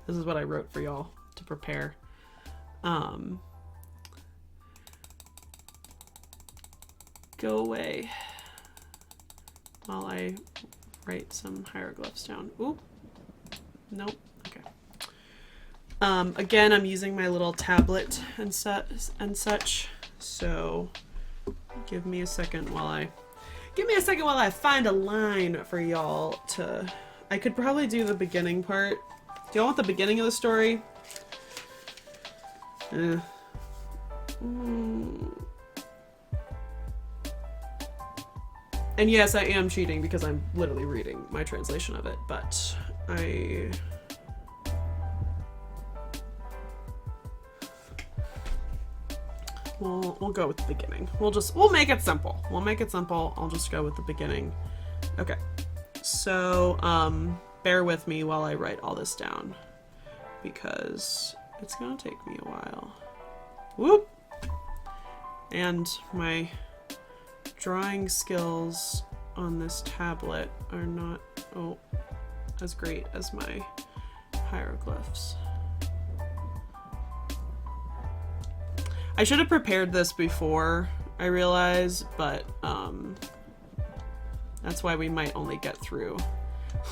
This is what I wrote for y'all to prepare. Go away while I write some hieroglyphs down. Ooh. Nope. Okay. Again, I'm using my little tablet and such. So give me a second while I find a line for y'all to. I could probably do the beginning part. Do y'all want the beginning of the story? And yes, I am cheating because I'm literally reading my translation of it, but we'll go with the beginning. We'll make it simple. I'll just go with the beginning. Okay. So, bear with me while I write all this down because it's gonna take me a while. Whoop! And my drawing skills on this tablet are not as great as my hieroglyphs. I should have prepared this before, I realize, but that's why we might only get through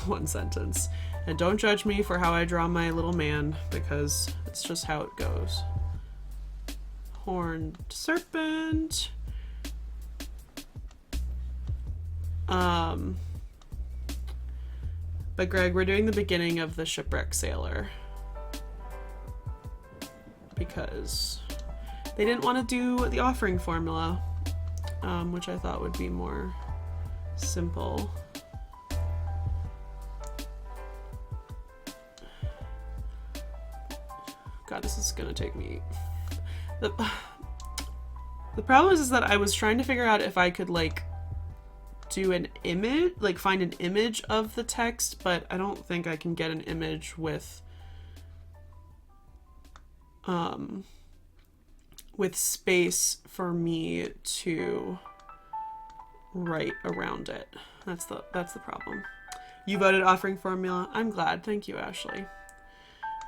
one sentence. And don't judge me for how I draw my little man, because it's just how it goes. Horned serpent. But Greg, we're doing the beginning of the Shipwrecked Sailor. Because they didn't want to do the offering formula, which I thought would be more simple. God, this is gonna take me. The problem is that I was trying to figure out if I could like do an image, like find an image of the text, but I don't think I can get an image with space for me to write around it. That's the problem. You voted offering formula. I'm glad. Thank you, Ashley.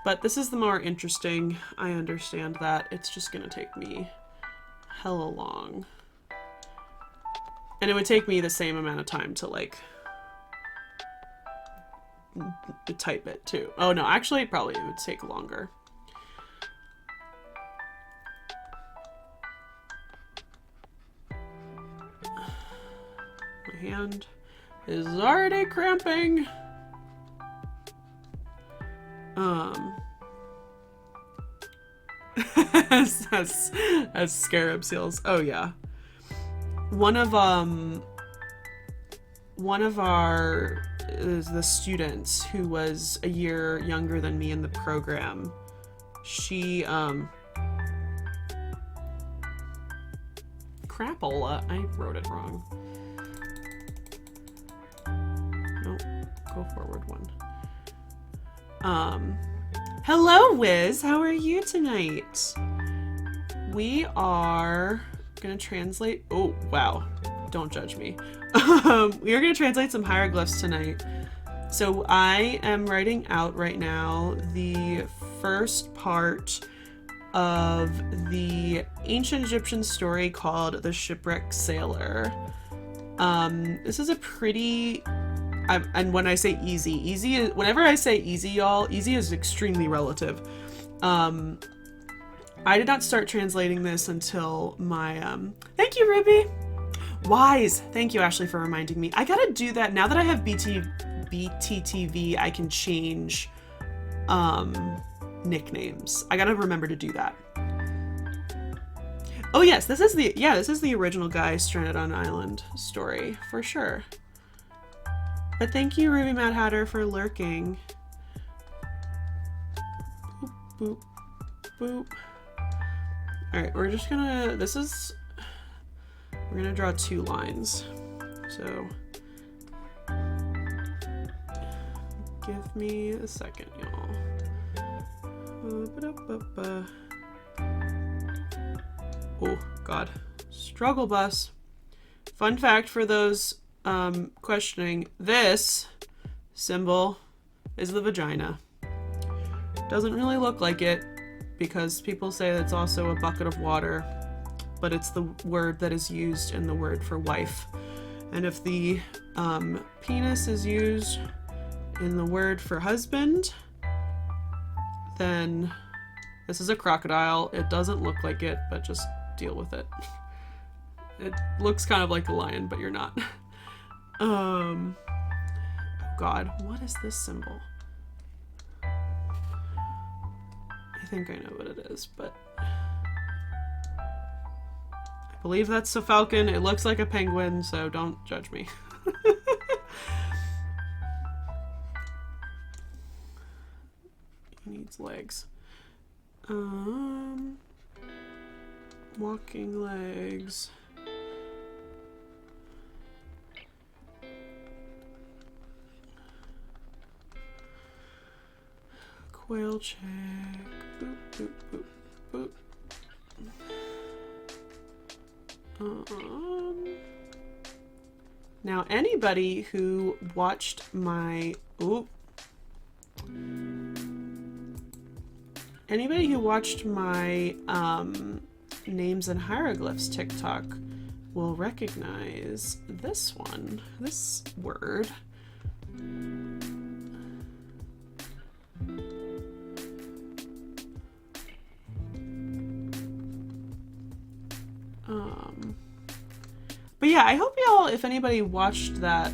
But this is the more interesting. I understand that. It's just gonna take me hella long. And it would take me the same amount of time to like type it too. Oh no, actually probably it would take longer. My hand is already cramping. as scarab seals. Oh yeah. One of the students who was a year younger than me in the program, she crapola. I wrote it wrong. Nope. Go forward one. Hello, Wiz. How are you tonight? We are gonna translate. Oh, wow. Don't judge me. We are gonna translate some hieroglyphs tonight. So I am writing out right now the first part of the ancient Egyptian story called the Shipwrecked Sailor. This is a pretty... and when I say easy is, whenever I say easy, y'all, easy is extremely relative. I did not start translating this until my, thank you, Ruby. Wise. Thank you, Ashley, for reminding me. I gotta do that. Now that I have BTTV, I can change, nicknames. I gotta remember to do that. Oh yes, this is the original guy stranded on an island story, for sure. But thank you, Ruby Mad Hatter, for lurking. Boop, boop, boop. Alright, we're just gonna, we're gonna draw 2 lines. So, give me a second, y'all. Oh, God. Struggle bus. Fun fact for those questioning, this symbol is the vagina. Doesn't really look like it because people say it's also a bucket of water, but it's the word that is used in the word for wife. And if the penis is used in the word for husband, then this is a crocodile. It doesn't look like it, but just deal with it. It looks kind of like a lion, but you're not. Oh God, what is this symbol? I think I know what it is, but I believe that's a falcon. It looks like a penguin, so don't judge me. He needs legs. Walking legs. Quail check. Boop, boop, boop, boop. Now anybody who watched my names and hieroglyphs TikTok will recognize this one, this word. But yeah, I hope y'all, if anybody watched that,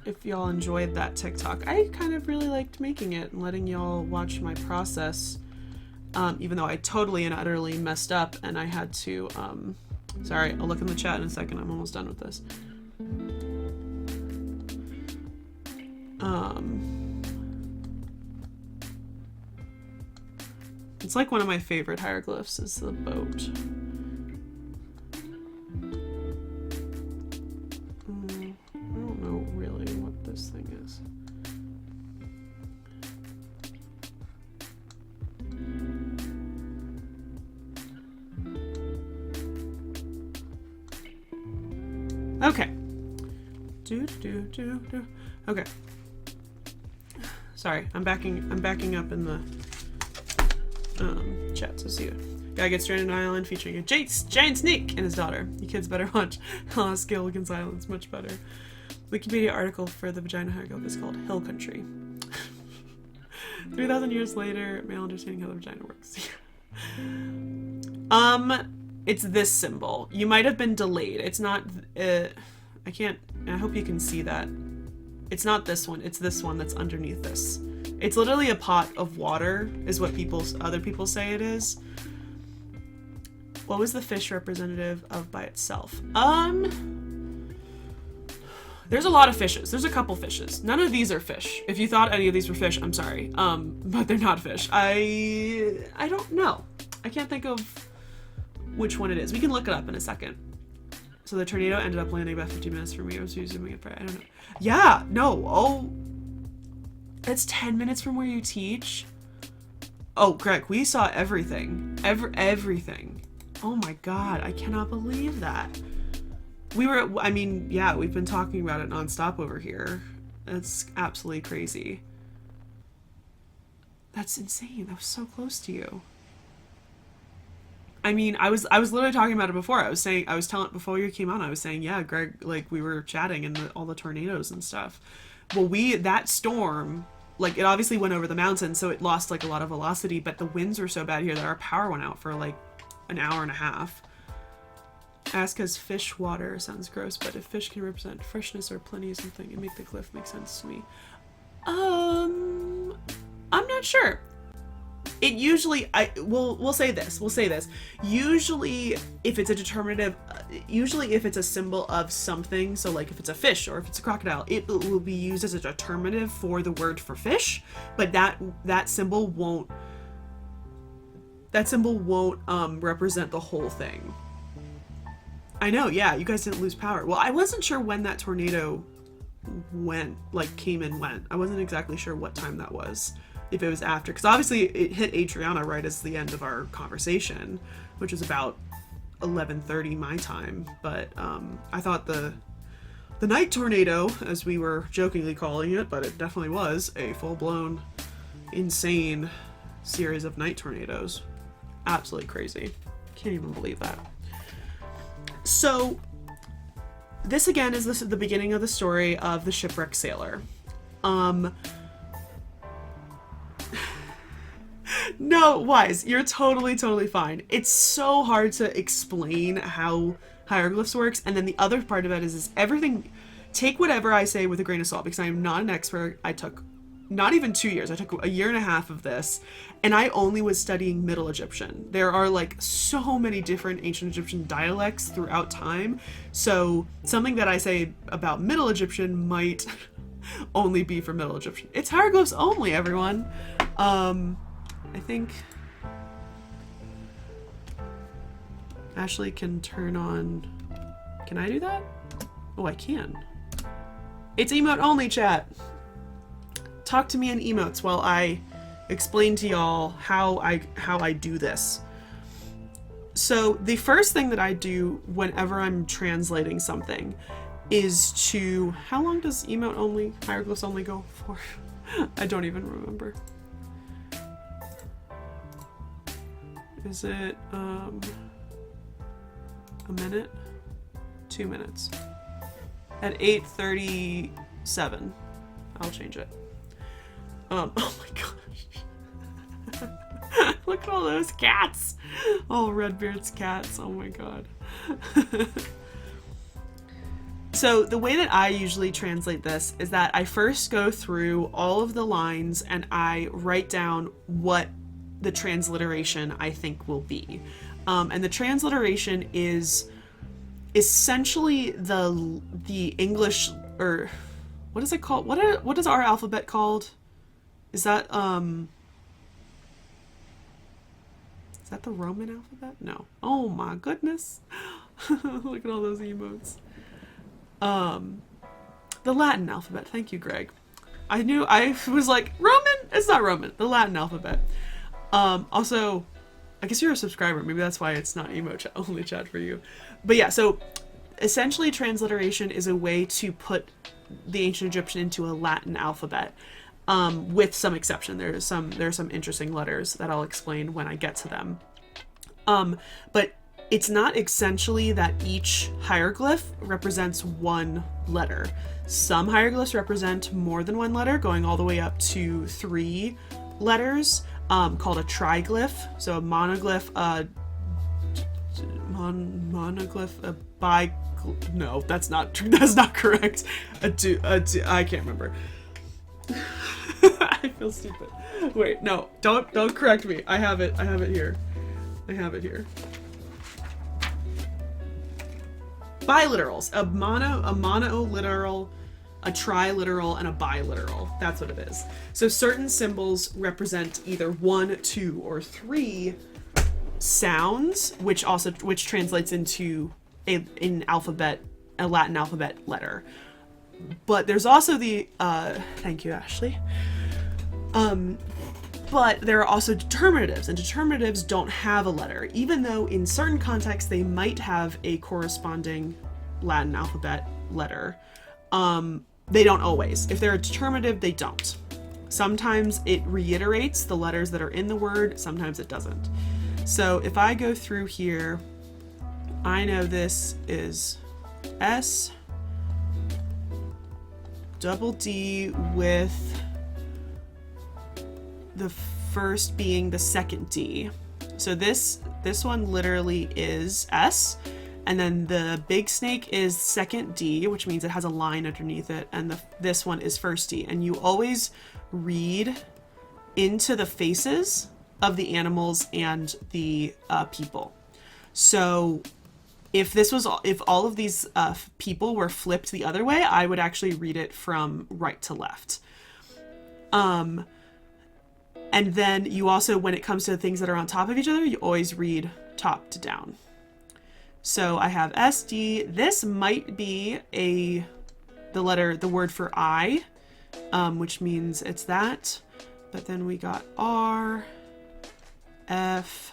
if y'all enjoyed that TikTok. I kind of really liked making it and letting y'all watch my process, even though I totally and utterly messed up and I had to, sorry, I'll look in the chat in a second. I'm almost done with this. It's like one of my favorite hieroglyphs is the boat. I don't know really what this thing is. Okay. Okay. Sorry, I'm backing up in the chat to see it. Guy gets stranded on an island featuring a giant snake and his daughter. You kids better watch Skill Against Silence, much better. Wikipedia article for the vagina hieroglyph is called Hill Country. 3,000 years later, male understanding how the vagina works. It's this symbol. You might have been delayed. It's not, I hope you can see that. It's not this one, it's this one that's underneath this. It's literally a pot of water, is what other people say it is. What was the fish representative of by itself? There's a lot of fishes. There's a couple fishes. None of these are fish. If you thought any of these were fish, I'm sorry. But they're not fish. I don't know. I can't think of which one it is. We can look it up in a second. So the tornado ended up landing about 15 minutes from me. I was zooming it. I don't know. Yeah, no. Oh, it's 10 minutes from where you teach. Oh, Greg, we saw everything. Everything. Oh my God, I cannot believe that. Yeah, we've been talking about it nonstop over here. That's absolutely crazy. That's insane. That was so close to you. I mean, I was literally talking about it before. I was telling before you came on, I was saying, yeah, Greg, like we were chatting and all the tornadoes and stuff. Well, that storm, like it obviously went over the mountain, so it lost like a lot of velocity, but the winds were so bad here that our power went out for like an hour and a half. Ask as fish water sounds gross, but if fish can represent freshness or plenty of something, it make the cliff make sense to me. I'm not sure. It usually, we'll say this. Usually, if it's a determinative, usually if it's a symbol of something, so like if it's a fish or if it's a crocodile, it will be used as a determinative for the word for fish, but that symbol won't represent the whole thing. I know, yeah, you guys didn't lose power. Well, I wasn't sure when that tornado came and went. I wasn't exactly sure what time that was. If it was after, because obviously it hit Adriana right as the end of our conversation, which was about 11:30 my time. But I thought the night tornado, as we were jokingly calling it, but it definitely was a full-blown insane series of night tornadoes. Absolutely crazy. Can't even believe that. So this again is the beginning of the story of the Shipwrecked Sailor. No, Wise, you're totally fine. It's so hard to explain how hieroglyphs works, and then the other part of it is everything. Take whatever I say with a grain of salt, because I am not an expert. I took not even 2 years. I took 1.5 years of this, and I only was studying Middle Egyptian. There are like so many different ancient Egyptian dialects throughout time, so something that I say about Middle Egyptian might only be for Middle Egyptian. It's hieroglyphs only, everyone. I think Ashley can turn on... Can I do that? Oh, I can. It's emote only, chat. Talk to me in emotes while I explain to y'all how I do this. So the first thing that I do whenever I'm translating something is to... How long does emote only, hieroglyphs only go for? I don't even remember. Is it a minute? 2 minutes. At 8:37, I'll change it. Oh my gosh. Look at all those cats. All Redbeard's cats. Oh my god. So the way that I usually translate this is that I first go through all of the lines and I write down what the transliteration I think will be. And the transliteration is essentially the English, or what is it called? What is our alphabet called? Is that the Roman alphabet? No. Oh my goodness. Look at all those emotes. The Latin alphabet. Thank you, Greg. I was like, Roman? It's not Roman. The Latin alphabet. Also, I guess you're a subscriber. Maybe that's why it's not emote only chat for you. But yeah, so essentially transliteration is a way to put the ancient Egyptian into a Latin alphabet, with some exception. There are some interesting letters that I'll explain when I get to them. But it's not essentially that each hieroglyph represents one letter. Some hieroglyphs represent more than one letter, going all the way up to 3 letters. Called a triglyph. So a monoglyph, no, that's not correct. I can't remember. I feel stupid. Wait, no, don't correct me. I have it here. Biliterals. A monoliteral, a triliteral, and a biliteral. That's what it is. So certain symbols represent either 1, 2, or 3 sounds, which translates into a Latin alphabet letter. But there's also the thank you, Ashley. But there are also determinatives, and determinatives don't have a letter, even though in certain contexts they might have a corresponding Latin alphabet letter. They don't always. If they're a determinative, they don't. Sometimes it reiterates the letters that are in the word, sometimes it doesn't. So if I go through here, I know this is S, double D with the first being the second D. So this one literally is S, and then the big snake is second D, which means it has a line underneath it, and this one is first D. And you always read into the faces of the animals and the people. So if all of these people were flipped the other way, I would actually read it from right to left. And then you also, when it comes to things that are on top of each other, you always read top to down. So I have SD. This might be the word for I, which means it's that. But then we got R, F,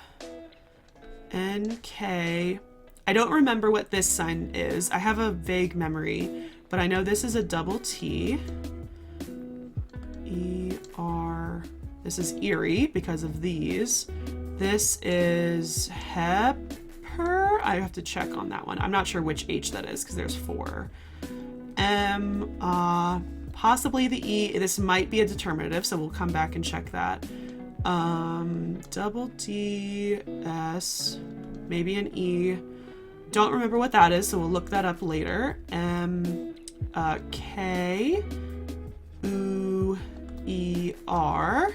N, K. I don't remember what this sign is. I have a vague memory, but I know this is a double T. E, R, This is Erie because of these. This is Hepper. I have to check on that one. I'm not sure which H that is because there's 4. M, possibly the E. This might be a determinative, so we'll come back and check that. Double D, S, maybe an E. Don't remember what that is, so we'll look that up later. M, K, U, E, R.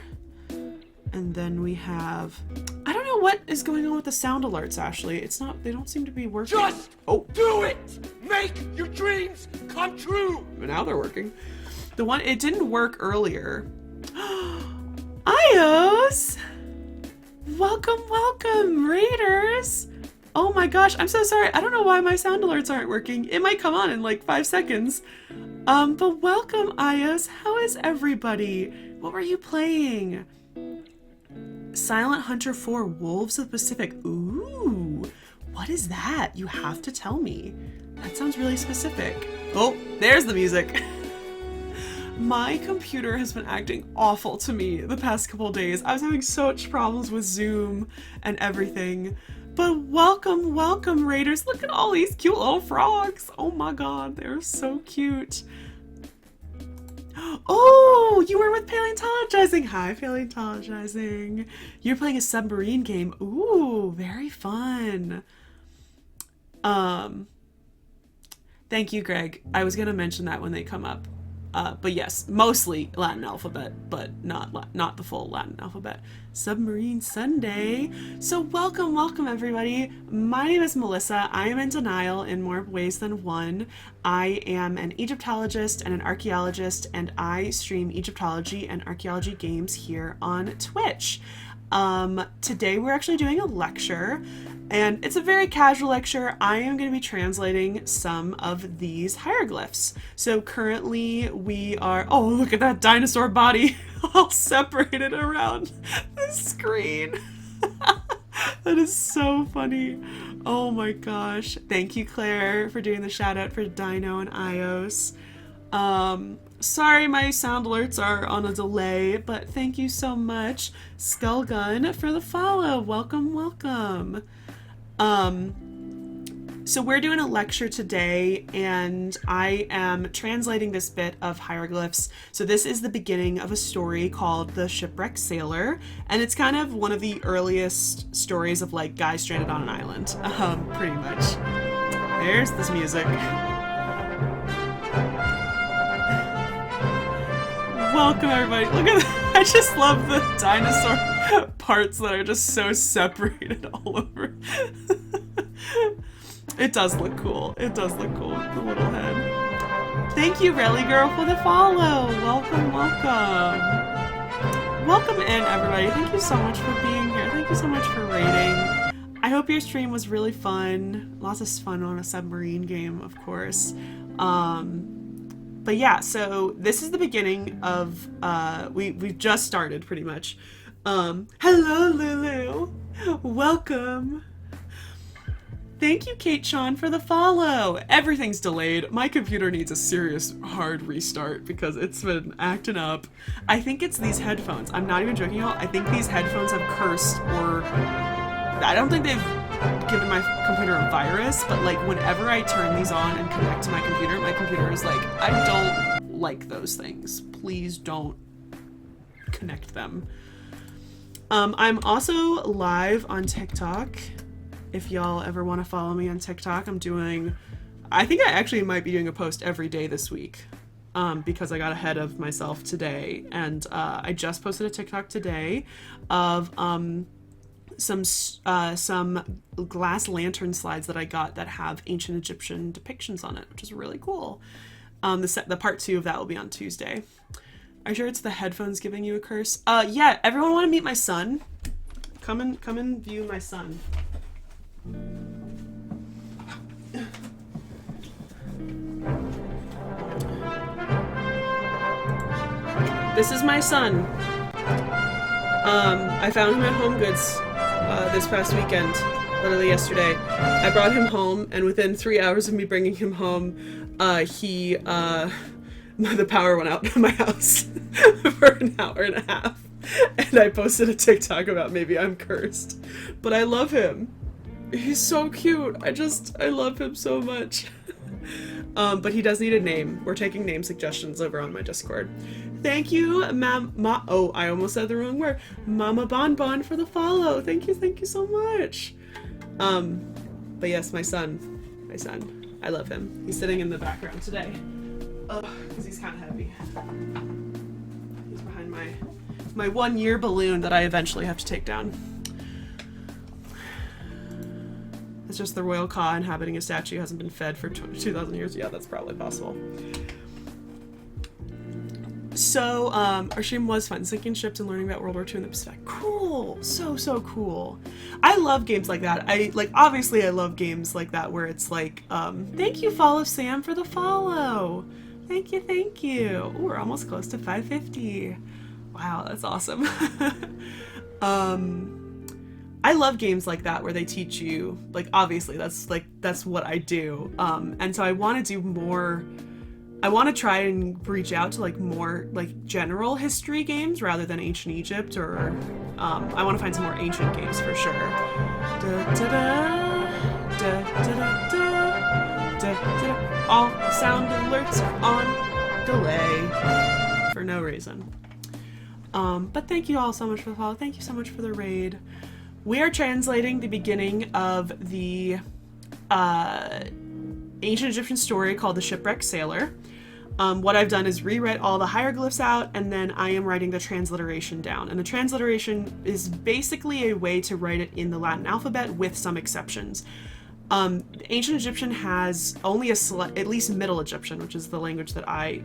And then we have, I don't know what is going on with the sound alerts, Ashley. It's not, they don't seem to be working. Just do it! Make your dreams come true! Now they're working. The one, it didn't work earlier. Ios! Welcome, welcome, Raiders! Oh my gosh, I'm so sorry. I don't know why my sound alerts aren't working. It might come on in like 5 seconds. But welcome, Ios. How is everybody? What were you playing? Silent Hunter 4 Wolves of the Pacific. Ooh, what is that? You have to tell me. That sounds really specific. Oh, there's the music. My computer has been acting awful to me the past couple of days. I was having so much problems with Zoom and everything. But welcome, welcome, Raiders. Look at all these cute little frogs. Oh my god, they're so cute. Oh, you were with Paleontologizing. Hi, Paleontologizing. You're playing a submarine game. Ooh, very fun. Thank you, Greg. I was gonna mention that when they come up. But yes, mostly Latin alphabet, but not the full Latin alphabet. Submarine Sunday. So welcome, welcome everybody. My name is Melissa. I am in denial in more ways than one. I am an Egyptologist and an archaeologist, and I stream Egyptology and archaeology games here on Twitch. Today we're actually doing a lecture, and it's a very casual lecture. I am going to be translating some of these hieroglyphs. So currently we are, oh, look at that dinosaur body all separated around the screen. That is so funny. Oh my gosh. Thank you, Claire, for doing the shout out for Dino and Ios. Sorry my sound alerts are on a delay, but thank you so much, Skullgun, for the follow. Welcome, welcome. So we're doing a lecture today, and I am translating this bit of hieroglyphs. So this is the beginning of a story called The Shipwrecked Sailor, and it's kind of one of the earliest stories of like guys stranded on an island, pretty much. There's this music. Welcome everybody. Look at that. I just love the dinosaur parts that are just so separated all over. It does look cool. It does look cool with the little head. Thank you, Relly Girl, for the follow. Welcome, welcome. Welcome in, everybody. Thank you so much for being here. Thank you so much for raiding. I hope your stream was really fun. Lots of fun on a submarine game, of course. But yeah, so this is the beginning of, we've just started pretty much. Hello, Lulu. Welcome. Thank you, Kate Sean, for the follow. Everything's delayed. My computer needs a serious hard restart because it's been acting up. I think it's these headphones. I'm not even joking, y'all. I think these headphones have cursed, or I don't think they've given my computer a virus, but like whenever I turn these on and connect to my computer is like, I don't like those things. Please don't connect them. I'm also live on TikTok. If y'all ever want to follow me on TikTok, I think I actually might be doing a post every day this week, because I got ahead of myself today, and I just posted a TikTok today of some glass lantern slides that I got that have ancient Egyptian depictions on it, which is really cool. The part 2 of that will be on Tuesday. Are you sure it's the headphones giving you a curse? Yeah, everyone want to meet my son? Come and view my son. This is my son. I found him at Home Goods this past weekend, literally yesterday. I brought him home, and within 3 hours of me bringing him home, the power went out in my house for an hour and a half. And I posted a TikTok about maybe I'm cursed. But I love him. He's so cute. I love him so much. But he does need a name. We're taking name suggestions over on my Discord. Thank you, oh, I almost said the wrong word. Mama Bonbon for the follow. Thank you so much. But yes, my son. I love him. He's sitting in the background today. Because he's kind of heavy. He's behind my 1 year balloon that I eventually have to take down. It's just the royal Ka inhabiting a statue hasn't been fed for 2,000 years. Yeah, that's probably possible. So, our stream was fun. Sinking ships and learning about World War II in the Pacific. Cool! So cool. I love games like that. Obviously I love games like that where it's like, thank you, Follow Sam, for the follow. Thank you. Ooh, we're almost close to 550. Wow, that's awesome. I love games like that where they teach you, obviously that's what I do. And so I want to do more. I want to try and reach out to more general history games rather than ancient Egypt, or I want to find some more ancient games for sure. All sound alerts on delay for no reason. But thank you all so much for the follow. Thank you so much for the raid. We are translating the beginning of the ancient Egyptian story called the Shipwrecked Sailor. What I've done is rewrite all the hieroglyphs out, and then I am writing the transliteration down. And the transliteration is basically a way to write it in the Latin alphabet with some exceptions. Ancient Egyptian has only at least Middle Egyptian, which is the language that I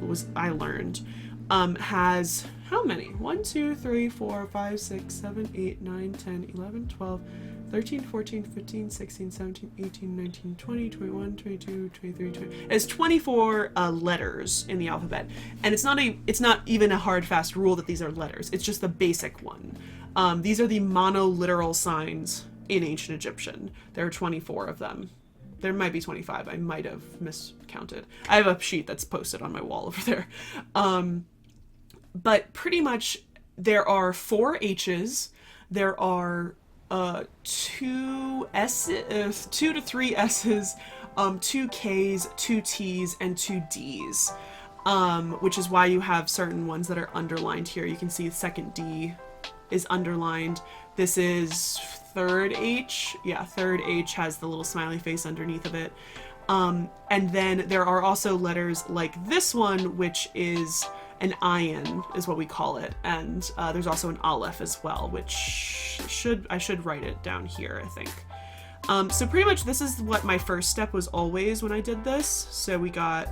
learned, has how many? 1, 2, 3, 4, 5, 6, 7, 8, 9, 10, 11, 12, 13, 14, 15, 16, 17, 18, 19, 20, 21, 22, 23, 20. It's 24 letters in the alphabet. And it's not even a hard, fast rule that these are letters. It's just the basic one. These are the monoliteral signs in ancient Egyptian. There are 24 of them. There might be 25. I might have miscounted. I have a sheet that's posted on my wall over there. But pretty much there are 4 H's. There are 2 to 3 S's, 2 K's, 2 T's, and 2 D's. Which is why you have certain ones that are underlined here. You can see the second D is underlined. This is third H. Yeah, third H has the little smiley face underneath of it. And then there are also letters like this one, which is an ayin, is what we call it. And there's also an aleph as well, which I should write it down here, I think. So pretty much this is what my first step was always when I did this. So we got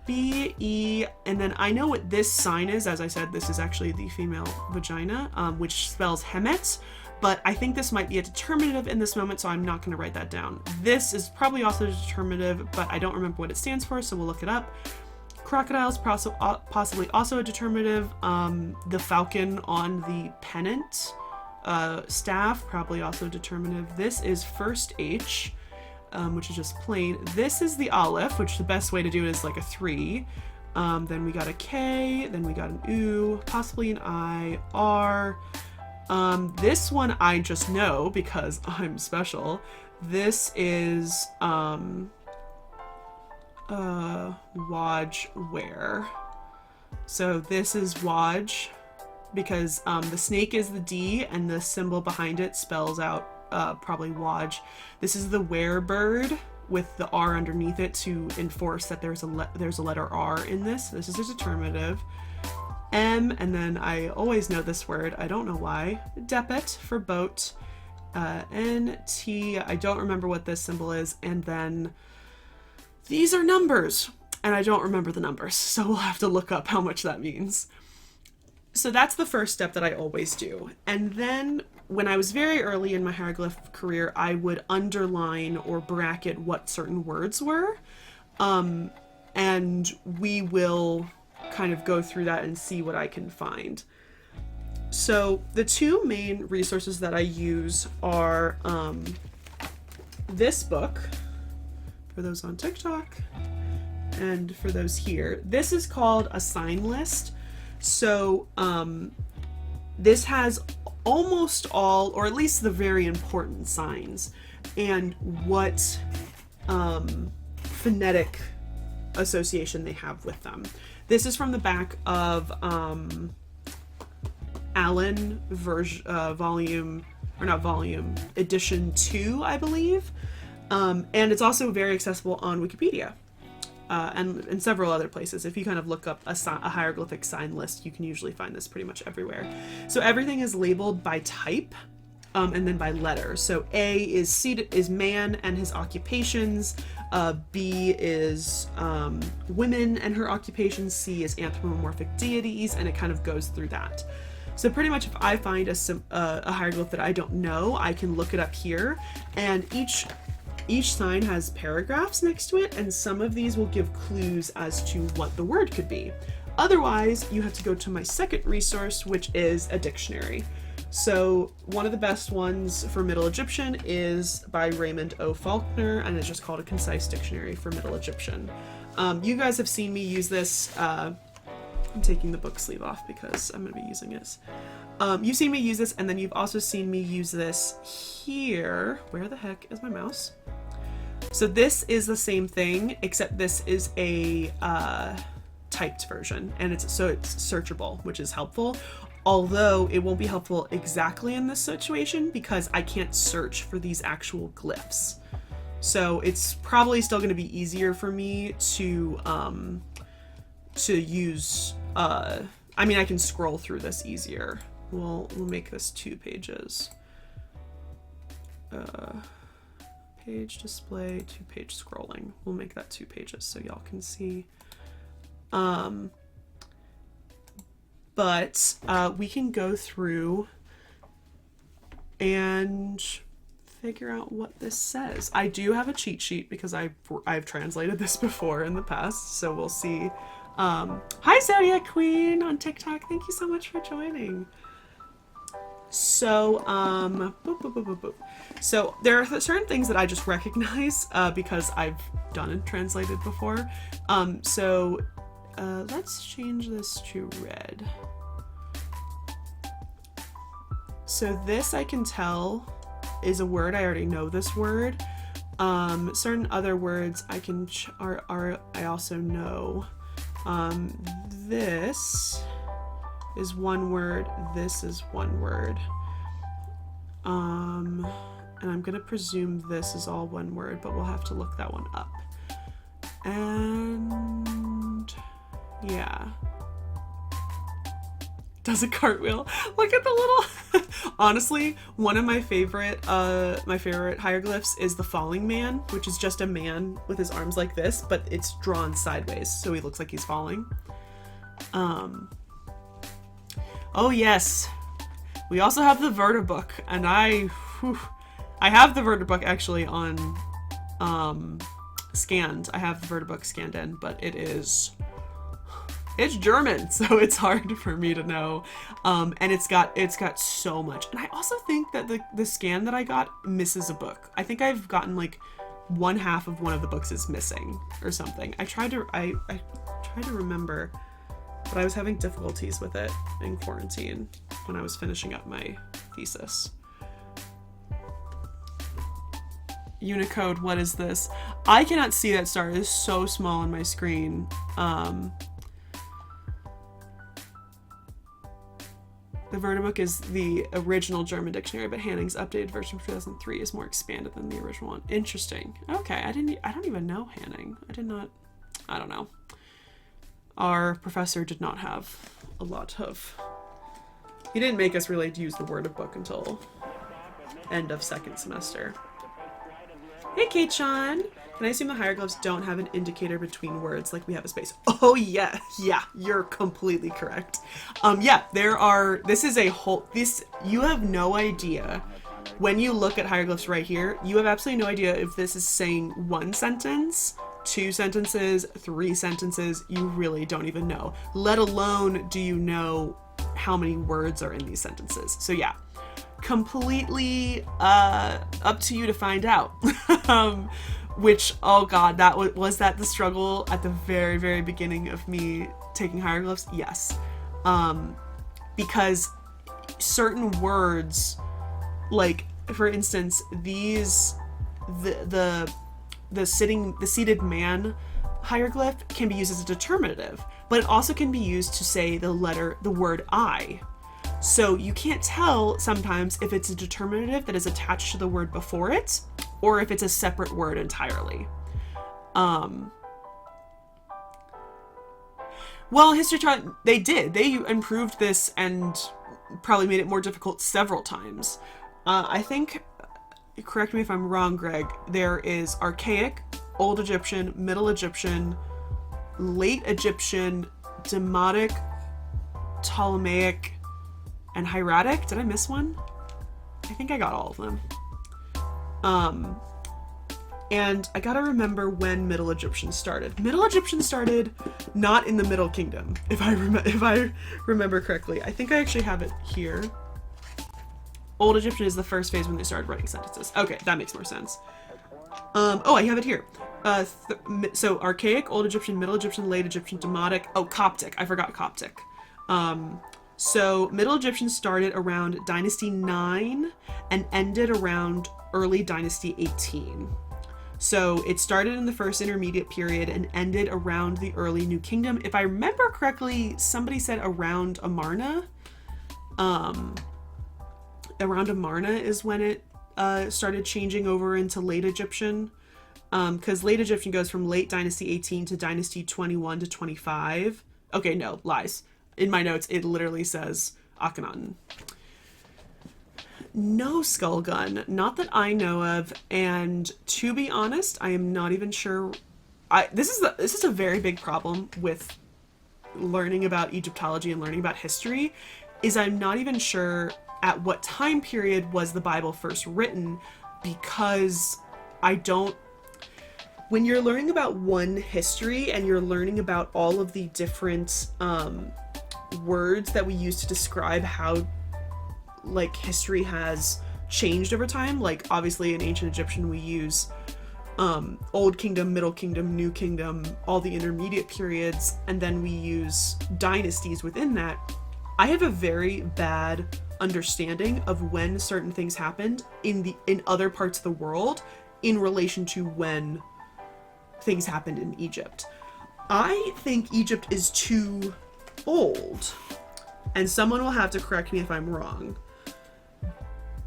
B, E, and then I know what this sign is. As I said, this is actually the female vagina, which spells Hemet, but I think this might be a determinative in this moment, so I'm not going to write that down. This is probably also a determinative, but I don't remember what it stands for, so we'll look it up. Crocodile is possibly also a determinative. The falcon on the pennant staff, probably also a determinative. This is first H, which is just plain. This is the aleph, which the best way to do it is like a 3. Then we got a K, then we got an U, possibly an I, R. This one I just know because I'm special. This is Waj where. So this is Waj because the snake is the D and the symbol behind it spells out probably Waj. This is the were bird with the R underneath it to enforce that there's a letter R in this. This is a determinative. M, and then I always know this word, I don't know why, depet for boat. N, T, I don't remember what this symbol is, and then these are numbers, and I don't remember the numbers, so we'll have to look up how much that means. So that's the first step that I always do. And then when I was very early in my hieroglyph career, I would underline or bracket what certain words were, and we will kind of go through that and see what I can find. So the 2 main resources that I use are this book, for those on TikTok, and for those here. This is called a sign list. So this has almost all, or at least the very important signs, and what phonetic association they have with them. This is from the back of Allen edition 2, I believe. And it's also very accessible on Wikipedia. And in several other places. If you kind of look up a hieroglyphic sign list, you can usually find this pretty much everywhere. So everything is labeled by type, and then by letter. So A is man and his occupations. B is women and her occupations. C is anthropomorphic deities, and it kind of goes through that. So pretty much if I find a hieroglyph that I don't know, I can look it up here, and each sign has paragraphs next to it, and some of these will give clues as to what the word could be. Otherwise, you have to go to my second resource, which is a dictionary. So one of the best ones for Middle Egyptian is by Raymond O. Faulkner, and it's just called A Concise Dictionary for Middle Egyptian. You guys have seen me use this. I'm taking the book sleeve off because I'm going to be using this. You've seen me use this, and then you've also seen me use this here. Where the heck is my mouse? So this is the same thing, except this is a typed version, and it's searchable, which is helpful. Although it won't be helpful exactly in this situation because I can't search for these actual glyphs. So it's probably still going to be easier for me to use. I mean, I can scroll through this easier. We'll make this 2 pages. Page display, 2-page scrolling. We'll make that 2 pages so y'all can see. But we can go through and figure out what this says. I do have a cheat sheet because I've translated this before in the past, so we'll see. Hi Zodiac Queen on TikTok. Thank you so much for joining. So, So there are certain things that I just recognize because I've done and translated before. Let's change this to red. So this I can tell is a word. I already know this word. Certain other words I can I also know. This is one word. This is one word. And I'm gonna presume this is all one word, but we'll have to look that one up. And yeah. Does a cartwheel. Look at the little honestly, one of my favorite hieroglyphs is the falling man, which is just a man with his arms like this, but it's drawn sideways, so he looks like he's falling. Oh yes. We also have the Vertibook, and I have the Vertibook actually on scanned. I have the Vertibook scanned in, but it's German, so it's hard for me to know. And it's got so much. And I also think that the scan that I got misses a book. I think I've gotten like one half of one of the books is missing or something. I tried to remember, but I was having difficulties with it in quarantine when I was finishing up my thesis. Unicode, what is this? I cannot see that star. It is so small on my screen. The Vertibook is the original German dictionary, but Hanning's updated version from 2003 is more expanded than the original one. Interesting. Okay, I don't even know Hanning. I don't know. Our professor did not have a lot of... He didn't make us really use the Vertibook until end of second semester. Hey, Kate-chan! Can I assume the hieroglyphs don't have an indicator between words like we have a space? Oh, yeah, you're completely correct. Yeah, you have no idea. When you look at hieroglyphs right here, you have absolutely no idea if this is saying one sentence, 2 sentences, 3 sentences. You really don't even know. Let alone do you know how many words are in these sentences. So yeah, completely up to you to find out. Which, oh god, was that the struggle at the very, very beginning of me taking hieroglyphs? Yes. Because certain words, like for instance, these the seated man hieroglyph can be used as a determinative, but it also can be used to say the word I. So you can't tell sometimes if it's a determinative that is attached to the word before it, or if it's a separate word entirely. Well, history taught they improved this and probably made it more difficult several times. I think, correct me if I'm wrong, Greg, there is Archaic, Old Egyptian, Middle Egyptian, Late Egyptian, Demotic, Ptolemaic, and Hieratic. Did I miss one? I think I got all of them. And I gotta remember when Middle Egyptian started. Middle Egyptian started not in the Middle Kingdom, if I remember correctly. I think I actually have it here. Old Egyptian is the first phase when they started writing sentences. Okay, that makes more sense. Oh, I have it here. So Archaic, Old Egyptian, Middle Egyptian, Late Egyptian, Demotic. Oh, Coptic. I forgot Coptic. So Middle Egyptian started around Dynasty 9 and ended around early Dynasty 18. So it started in the first intermediate period and ended around the early New Kingdom. If I remember correctly, somebody said around Amarna. Around Amarna is when it started changing over into Late Egyptian. Because Late Egyptian goes from late Dynasty 18 to Dynasty 21 to 25. Okay, no, lies. In my notes, it literally says Akhenaten. No skull gun, not that I know of, and to be honest, I am not even sure. This is a very big problem with learning about Egyptology and learning about history, is I'm not even sure at what time period was the Bible first written, because when you're learning about one history and you're learning about all of the different words that we use to describe how like history has changed over time, like obviously in ancient Egyptian we use Old Kingdom, Middle Kingdom, New Kingdom, all the intermediate periods, and then we use dynasties within that. I have a very bad understanding of when certain things happened in other parts of the world in relation to when things happened in Egypt. I think Egypt is too old, and someone will have to correct me if I'm wrong,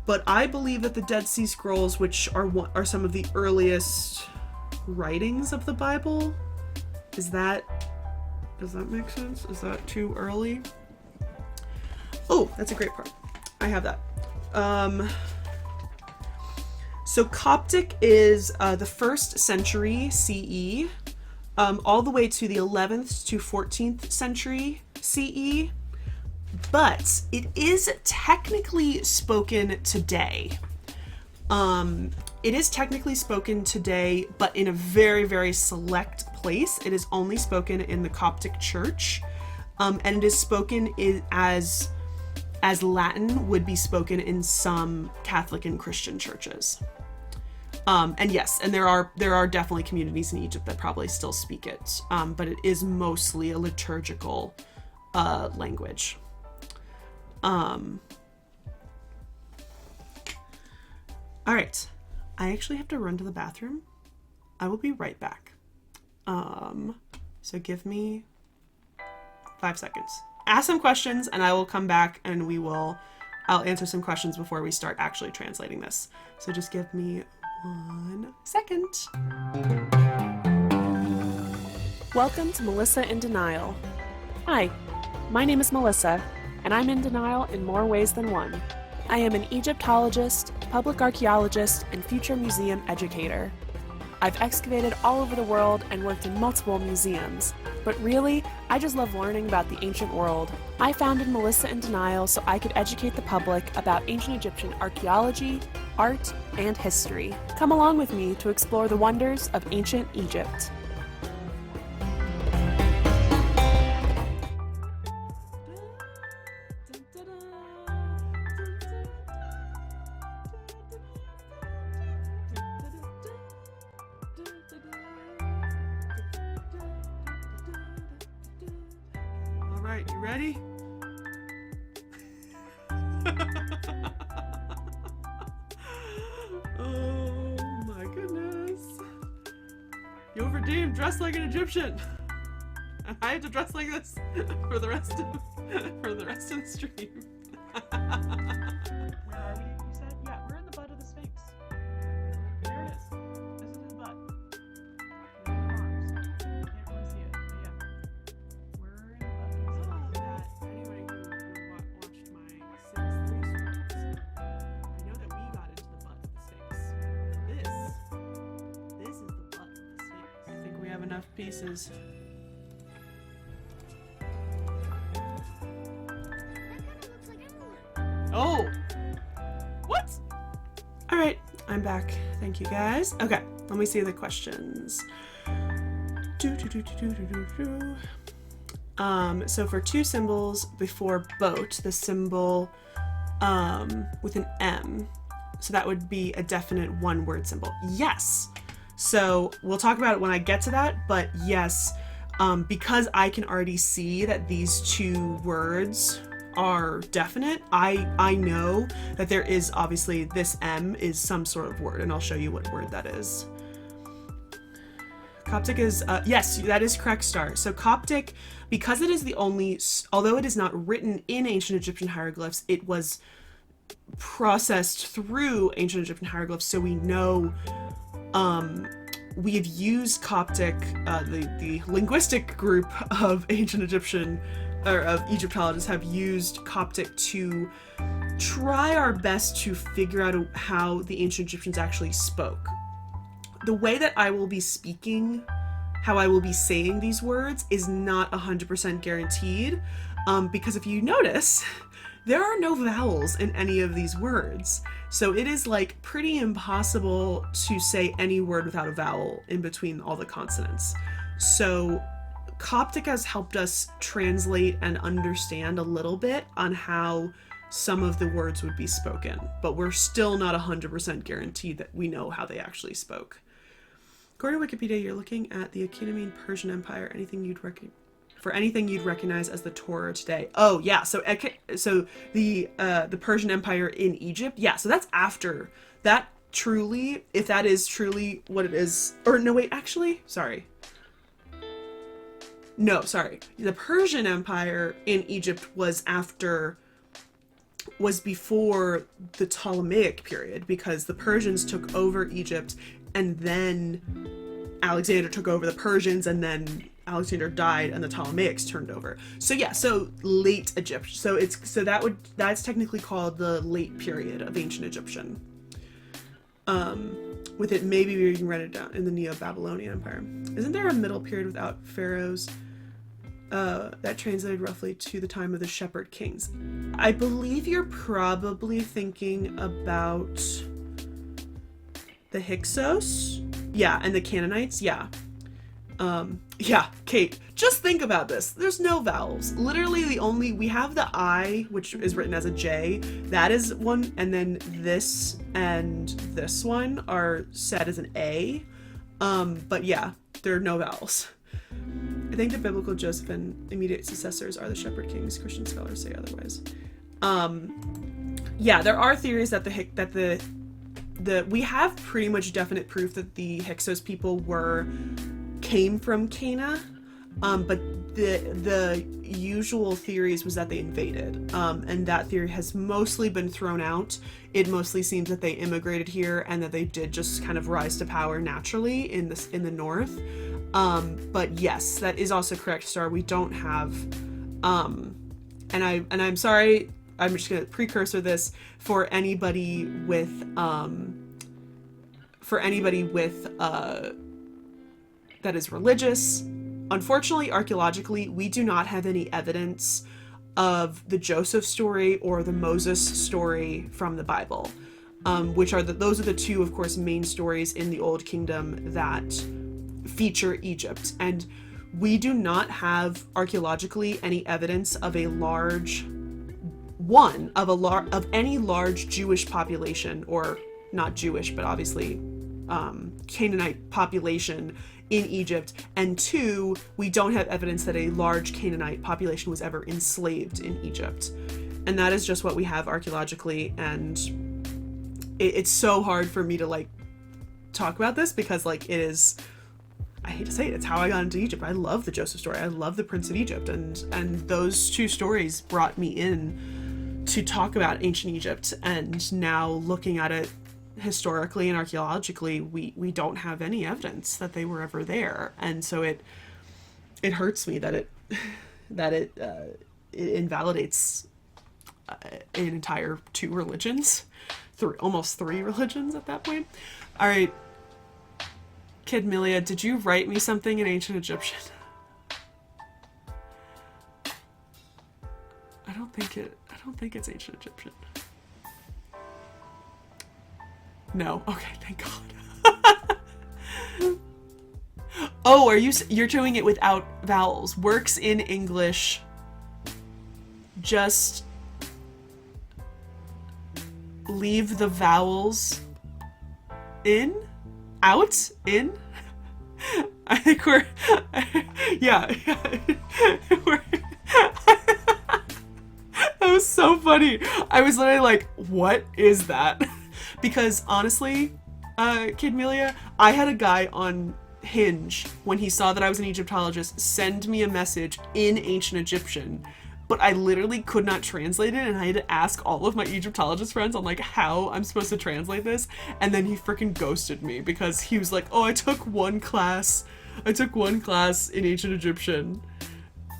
but I believe that the Dead Sea Scrolls, which are some of the earliest writings of the Bible, does that make sense? Is that too early? Oh, that's a great part. I have that. So Coptic is the 1st century CE, all the way to the 11th to 14th century CE, but it is technically spoken today. It is technically spoken today, but in a very, very select place. It is only spoken in the Coptic Church, and it is spoken as Latin would be spoken in some Catholic and Christian churches. And yes, and there are definitely communities in Egypt that probably still speak it, but it is mostly a liturgical language. All right, I actually have to run to the bathroom. I will be right back. So give me 5 seconds. Ask some questions and I will come back and I'll answer some questions before we start actually translating this. So just give me 1 second. Welcome to Melissa in Denial. Hi, my name is Melissa, and I'm in denial in more ways than one. I am an Egyptologist, public archaeologist, and future museum educator. I've excavated all over the world and worked in multiple museums, but really, I just love learning about the ancient world. I founded Melissa in Denial so I could educate the public about ancient Egyptian archaeology, art, and history. Come along with me to explore the wonders of ancient Egypt. All right, you ready? You overdeemed, dressed like an Egyptian. And I had to dress like this for the rest of the stream. Where are we, you said? Yeah, we're in the butt of the Sphinx. There it is. This is his butt. Look at the arms. Can't really see it, but yeah. We're in the butt of the Sphinx. That anybody who watched my Sims 3 streams, I know that we got into the butt of the Sphinx. This is the butt of the Sphinx. I think we have enough pieces. Oh! What? Alright, I'm back. Thank you guys. Okay, let me see the questions. So for two symbols before boat, the symbol with an M, so that would be a definite one-word symbol. Yes! So we'll talk about it when I get to that, but yes, because I can already see that these two words are definite, I know that there is obviously this M is some sort of word, and I'll show you what word that is. Coptic is, yes, that is correct, Star. So Coptic, because it is the only, although it is not written in ancient Egyptian hieroglyphs, it was processed through ancient Egyptian hieroglyphs, so we know we have used Coptic, the linguistic group of ancient Egyptian or of Egyptologists have used Coptic to try our best to figure out how the ancient Egyptians actually spoke. The way that I will be speaking, how I will be saying these words is not 100% guaranteed, because if you notice, there are no vowels in any of these words. So it is like pretty impossible to say any word without a vowel in between all the consonants. So Coptic has helped us translate and understand a little bit on how some of the words would be spoken, but we're still not 100% guaranteed that we know how they actually spoke. According to Wikipedia, you're looking at the Achaemenid Persian Empire, anything you'd recognize as the Torah today. Oh yeah, so the Persian Empire in Egypt, yeah, so that's after that. Truly, if that is truly what it is, or no wait, actually, sorry. No, sorry. The Persian Empire in Egypt was before the Ptolemaic period, because the Persians took over Egypt and then Alexander took over the Persians, and then Alexander died and the Ptolemaics turned over. So yeah, so late Egypt. That's technically called the late period of ancient Egyptian. With it maybe being written down in the Neo-Babylonian Empire. Isn't there a middle period without pharaohs? That translated roughly to the time of the shepherd kings. I believe you're probably thinking about the Hyksos. Yeah, and the Canaanites, yeah. Yeah, Kate, just think about this. There's no vowels. Literally we have the I, which is written as a J. That is one, and then this and this one are said as an A. But yeah, there are no vowels. I think the biblical Joseph and immediate successors are the shepherd kings. Christian scholars say otherwise. Yeah, there are theories that we have pretty much definite proof that the Hyksos people came from Cana, but the usual theories was that they invaded, and that theory has mostly been thrown out. It mostly seems that they immigrated here and that they did just kind of rise to power naturally in the north. But yes, that is also correct, Star. We don't have, and I'm sorry, I'm just gonna precursor this for anybody with that is religious. Unfortunately, archaeologically, we do not have any evidence of the Joseph story or the Moses story from the Bible, which are those are the two, of course, main stories in the Old Kingdom that feature Egypt. And we do not have archaeologically any evidence of any large Jewish population, or not Jewish, but obviously Canaanite population in Egypt. And two, we don't have evidence that a large Canaanite population was ever enslaved in Egypt. And that is just what we have archaeologically, and it's so hard for me to talk about this because it is I hate to say it, it's how I got into Egypt. I love the Joseph story. I love the Prince of Egypt, and those two stories brought me in to talk about ancient Egypt. And now looking at it historically and archaeologically, we don't have any evidence that they were ever there, and so it hurts me that it invalidates an entire two religions, almost three religions at that point. All right, Kid Milia, did you write me something in ancient Egyptian? I don't think it's ancient Egyptian. No. Okay, thank God. Oh, you're doing it without vowels. Works in English. Just leave the vowels in, out, in. I think we're, yeah. That was so funny. I was literally like, what is that? Because honestly, Kid Melia, I had a guy on Hinge, when he saw that I was an Egyptologist, send me a message in ancient Egyptian, but I literally could not translate it, and I had to ask all of my Egyptologist friends on like how I'm supposed to translate this, and then he freaking ghosted me because he was like, oh, I took one class in ancient Egyptian,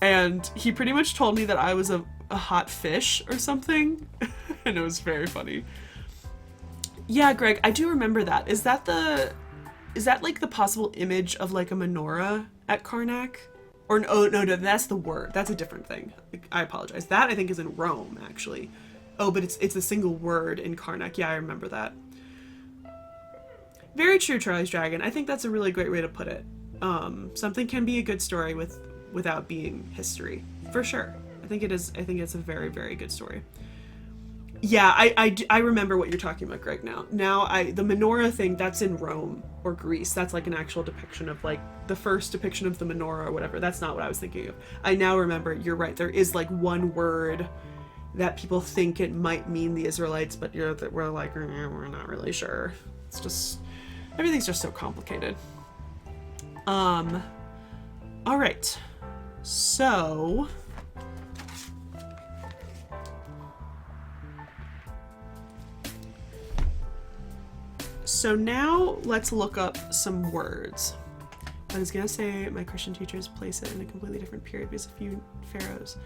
and he pretty much told me that I was a hot fish or something. And it was very funny. Yeah, Greg, I do remember that. Is that like the possible image of like a menorah at Karnak? Or oh no, that's the word. That's a different thing. I apologize. That I think is in Rome actually. Oh, but it's a single word in Karnak. Yeah, I remember that. Very true, Charlie's Dragon. I think that's a really great way to put it. Something can be a good story without being history, for sure. I think it is. I think it's a very, very good story. Yeah, I remember what you're talking about, Greg, now. The menorah thing, that's in Rome or Greece. That's like an actual depiction of like the first depiction of the menorah or whatever. That's not what I was thinking of. I now remember, you're right. There is like one word that people think it might mean the Israelites, but we're like, we're not really sure. It's just, everything's just so complicated. All right. So now let's look up some words. I was gonna say my Christian teachers place it in a completely different period because a few pharaohs.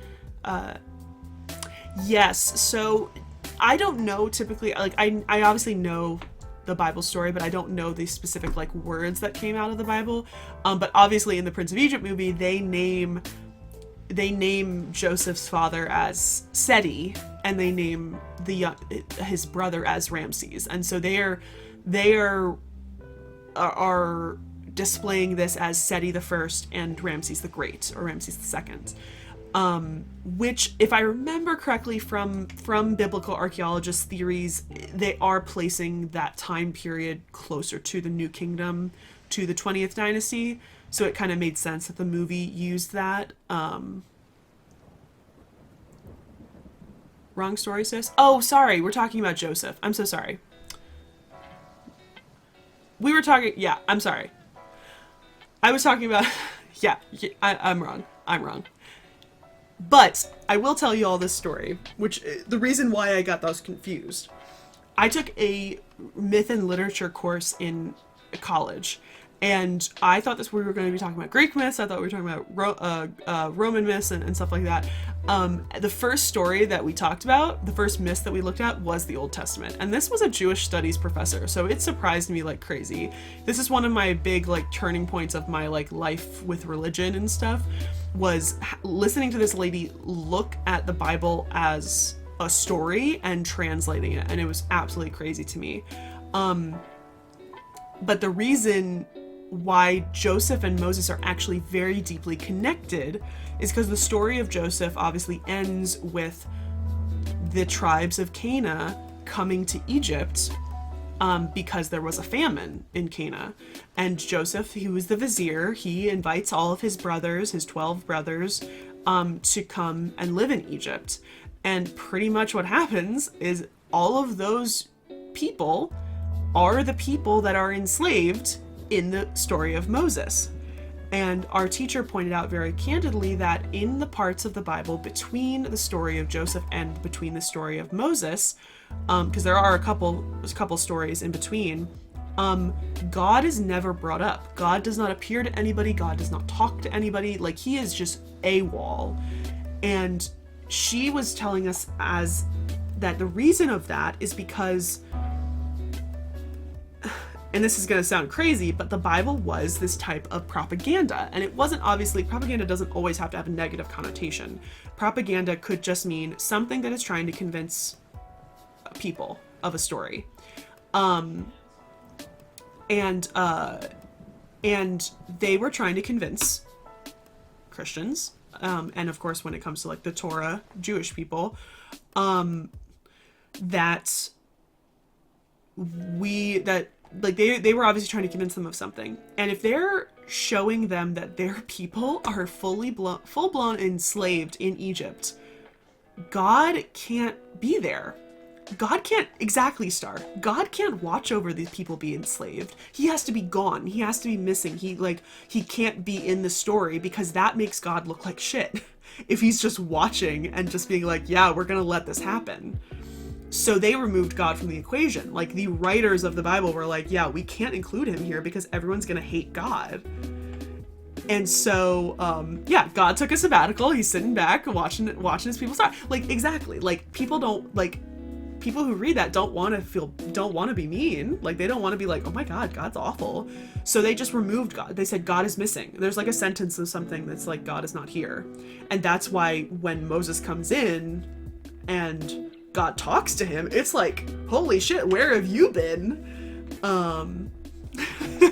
Yes, so I don't know typically, like I obviously know the Bible story, but I don't know the specific like words that came out of the Bible. But obviously in the Prince of Egypt movie, they name Joseph's father as Seti, and they name his brother as Ramses, and so they are displaying this as Seti the First and Ramses the Great, or Ramses the Second, which, if I remember correctly from biblical archaeologists' theories, they are placing that time period closer to the New Kingdom, to the 20th dynasty. So it kind of made sense that the movie used that. Wrong story, sis? Oh, sorry. We're talking about Joseph. I'm so sorry. We were talking... Yeah, I'm sorry. I was talking about... Yeah, I'm wrong. I'm wrong. But I will tell you all this story, which the reason why I got those confused. I took a myth and literature course in college, and I thought we were going to be talking about Greek myths. I thought we were talking about Roman myths and stuff like that. The first story that we talked about, the first myth that we looked at, was the Old Testament. And this was a Jewish studies professor, so it surprised me like crazy. This is one of my big like turning points of my like life with religion and stuff, was listening to this lady look at the Bible as a story and translating it. And it was absolutely crazy to me. But the reason why Joseph and Moses are actually very deeply connected is because the story of Joseph obviously ends with the tribes of Canaan coming to Egypt because there was a famine in Canaan. And Joseph, he was the vizier, he invites all of his brothers, his 12 brothers, to come and live in Egypt. And pretty much what happens is all of those people are the people that are enslaved in the story of Moses. And our teacher pointed out very candidly that in the parts of the Bible between the story of Joseph and between the story of Moses, because there's a couple stories in between, God is never brought up. God does not appear to anybody. God does not talk to anybody. Like, he is just AWOL. And she was telling us that the reason of that is because, and this is going to sound crazy, but the Bible was this type of propaganda. And it wasn't, obviously, propaganda doesn't always have to have a negative connotation. Propaganda could just mean something that is trying to convince people of a story. And they were trying to convince Christians, and of course when it comes to like the Torah, Jewish people, that they were obviously trying to convince them of something. And if they're showing them that their people are full blown enslaved in Egypt, God can't be there. God can't exactly star. God can't watch over these people being enslaved. He has to be gone. He has to be missing. He can't be in the story, because that makes God look like shit. If he's just watching and just being like, yeah, we're gonna let this happen. So they removed God from the equation. Like, the writers of the Bible were like, yeah, we can't include him here because everyone's gonna hate God. And so, God took a sabbatical. He's sitting back watching his people start. Like, exactly. Like, people who read that don't want to be mean. Like, they don't want to be like, oh my God, God's awful. So they just removed God. They said God is missing. There's like a sentence of something that's like, God is not here. And that's why when Moses comes in and God talks to him, it's like, holy shit, where have you been? I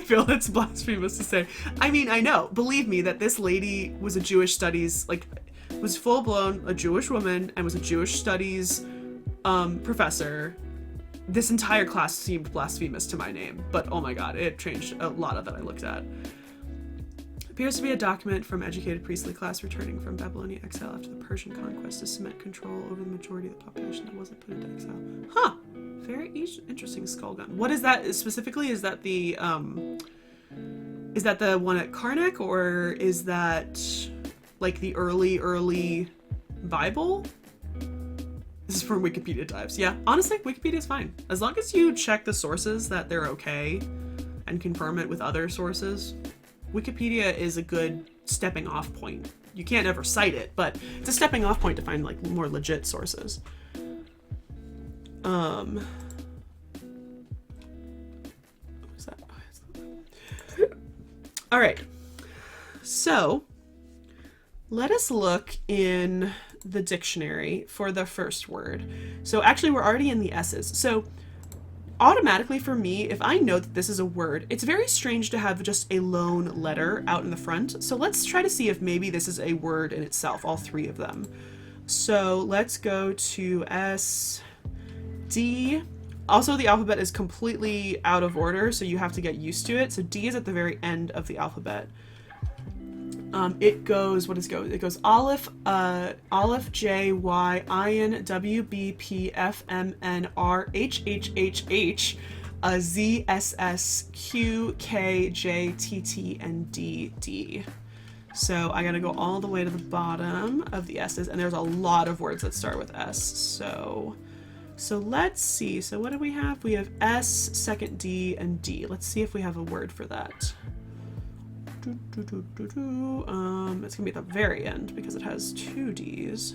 feel it's blasphemous to say. I mean, I know, believe me, that this lady was a Jewish studies, like, was full blown a Jewish woman and was a Jewish studies professor. This entire class seemed blasphemous to my name, but oh my God, it changed a lot of that I looked at. Appears to be a document from educated priestly class returning from Babylonian exile after the Persian conquest to cement control over the majority of the population that wasn't put into exile. Huh. Very interesting skull gun. What is that specifically? Is that the one at Karnak, or is that like the early Bible? This is from Wikipedia Times. Yeah, honestly, Wikipedia is fine. As long as you check the sources that they're okay and confirm it with other sources. Wikipedia is a good stepping off point. You can't ever cite it, but it's a stepping off point to find like more legit sources. What is that? Oh, all right. So let us look in the dictionary for the first word. So actually we're already in the S's. So automatically for me, if I know that this is a word, it's very strange to have just a lone letter out in the front. So let's try to see if maybe this is a word in itself, all three of them. So let's go to S, D. Also, the alphabet is completely out of order, so you have to get used to it. So D is at the very end of the alphabet. It goes, It goes Aleph, J, Y, I, N, W, B, P, F, M, N, R, H, H, H, H, Z, S, S, Q, K, J, T, T, and D, D. So I gotta go all the way to the bottom of the S's, and there's a lot of words that start with S. So let's see. So what do we have? We have S, second D, and D. Let's see if we have a word for that. It's gonna be at the very end because it has two D's.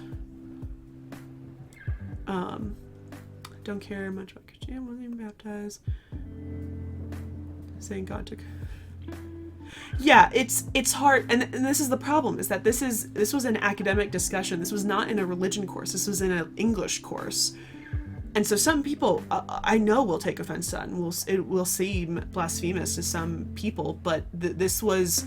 Don't care much about Christianity, wasn't even baptized. Saying God took. Yeah, it's hard, and this is the problem, is that this was an academic discussion. This was not in a religion course. This was in an English course. And so some people, I know, will take offense to that, and it will seem blasphemous to some people, but this was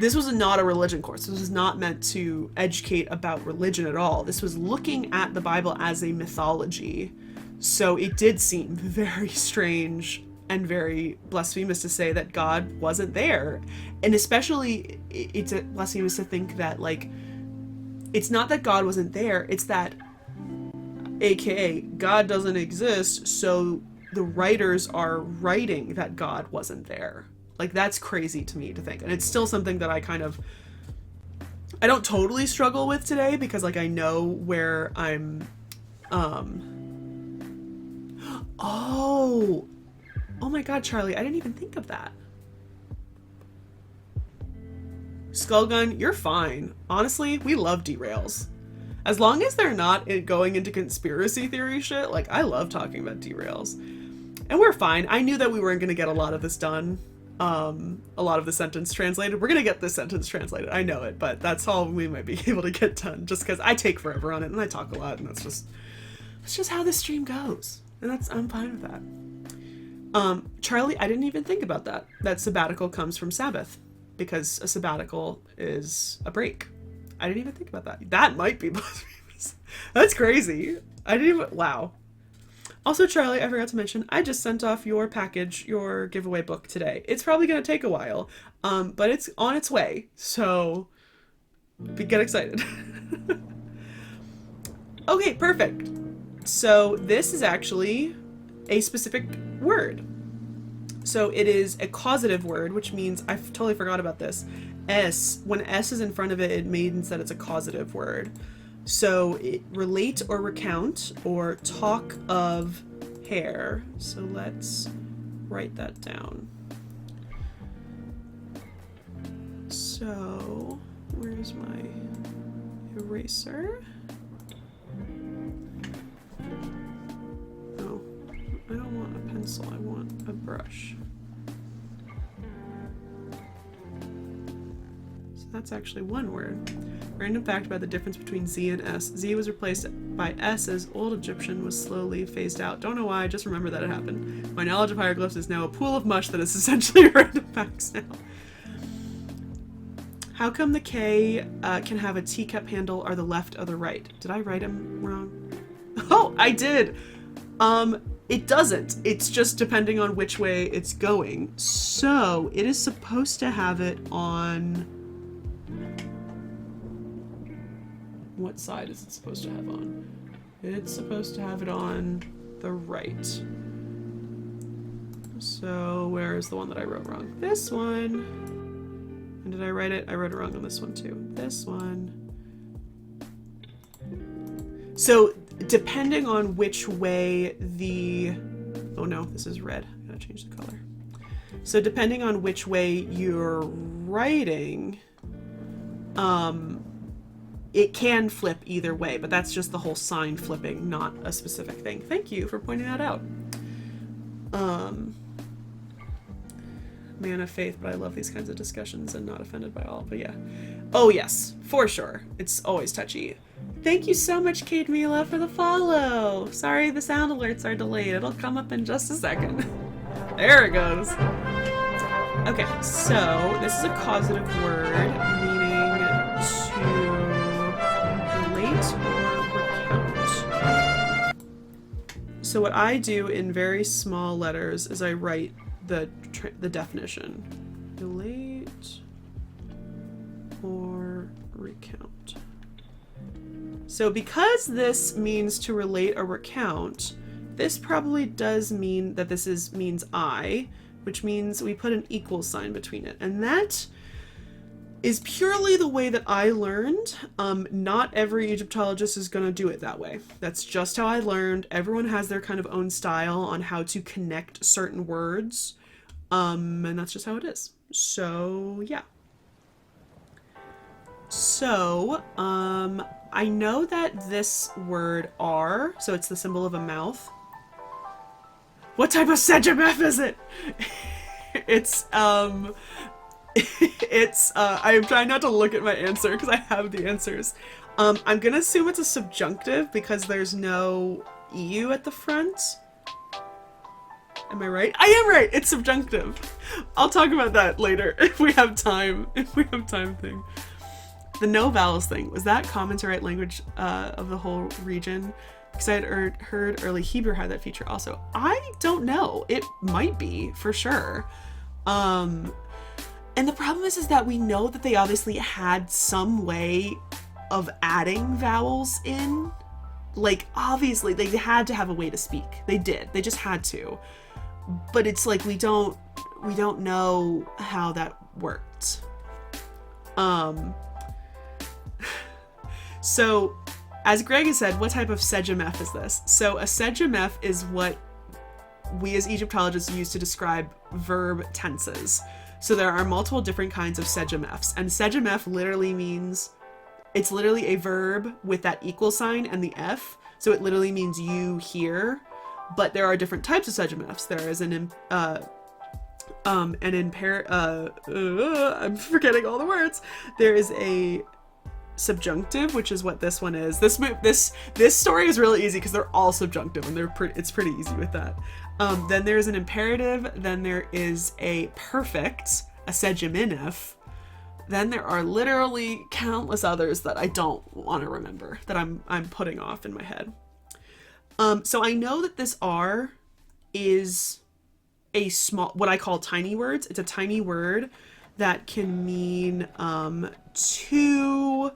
not a religion course. This was not meant to educate about religion at all. This was looking at the Bible as a mythology. So it did seem very strange and very blasphemous to say that God wasn't there. And especially, it's blasphemous to think that, like, it's not that God wasn't there, it's that AKA, God doesn't exist, so the writers are writing that God wasn't there. Like, that's crazy to me to think. And it's still something that I don't totally struggle with today, because like I know where I'm oh my god, Charlie, I didn't even think of that. Skullgun, you're fine. Honestly, we love derails. As long as they're not going into conspiracy theory shit, like, I love talking about derails. And we're fine. I knew that we weren't going to get a lot of this done. A lot of the sentence translated. We're going to get this sentence translated. I know it, but that's all we might be able to get done, just because I take forever on it and I talk a lot, and that's just how this stream goes. And I'm fine with that. Charlie, I didn't even think about that. That sabbatical comes from Sabbath, because a sabbatical is a break. I didn't even think about that. That might be blasphemous. That's crazy. I didn't even, wow. Also, Charlie, I forgot to mention, I just sent off your package, your giveaway book today. It's probably going to take a while, but it's on its way, so get excited. Okay, perfect. So this is actually a specific word. So it is a causative word, which means, I totally forgot about this. When S is in front of it, it means that it's a causative word. So it relate or recount or talk of hair. So let's write that down. So where's my eraser? Oh, I don't want a pencil, I want a brush. So that's actually one word. Random fact about the difference between Z and S. Z was replaced by S as Old Egyptian was slowly phased out. Don't know why, just remember that it happened. My knowledge of hieroglyphs is now a pool of mush that is essentially random facts now. How come the K can have a teacup handle or the left or the right? Did I write them wrong? Oh, I did! It doesn't. It's just depending on which way it's going. So, it is supposed to have it on... What side is it supposed to have on? It's supposed to have it on the right. So, where is the one that I wrote wrong? This one. And did I write it? I wrote it wrong on this one too. This one. So, depending on which way the... Oh no, this is red. I gotta change the color. So, depending on which way you're writing, it can flip either way, but that's just the whole sign flipping, not a specific thing. Thank you for pointing that out. Man of faith, but I love these kinds of discussions and not offended by all, but yeah. Oh yes, for sure. It's always touchy. Thank you so much, Kate Mila, for the follow. Sorry the sound alerts are delayed. It'll come up in just a second. There it goes. Okay, so this is a causative word, meaning to relate or recount. So what I do in very small letters is I write the definition. Relate or recount. So because this means to relate or recount, this probably does mean that this means I, which means we put an equal sign between it. And that is purely the way that I learned. Not every Egyptologist is going to do it that way. That's just how I learned. Everyone has their kind of own style on how to connect certain words. And that's just how it is. So, yeah. So, I know that this word R, so it's the symbol of a mouth. What type of Sedgemef is it? It's, I'm trying not to look at my answer because I have the answers. I'm gonna assume it's a subjunctive because there's no EU at the front. Am I right? I am right! It's subjunctive. I'll talk about that later if we have time. Thing. The no vowels thing, was that common to write language of the whole region? Because I had heard early Hebrew had that feature also. I don't know. It might be, for sure. And the problem is that we know that they obviously had some way of adding vowels in. Like, obviously, they had to have a way to speak. They did. They just had to. But it's like we don't we don't know how that worked. So, as Greg has said, what type of sejamef is this? So a sejamef is what we as Egyptologists use to describe verb tenses. So there are multiple different kinds of sejamefs, and sejamef literally means, it's literally a verb with that equal sign and the F. So it literally means you here, but there are different types of sejamefs. There is I'm forgetting all the words. There is a subjunctive, which is what this one is. This story is really easy because they're all subjunctive, and it's pretty easy with that. Then there's an imperative. Then there is a perfect, a sejaminif. Then there are literally countless others that I don't want to remember, that I'm putting off in my head. So I know that this R is a small, what I call tiny words. It's a tiny word that can mean 2,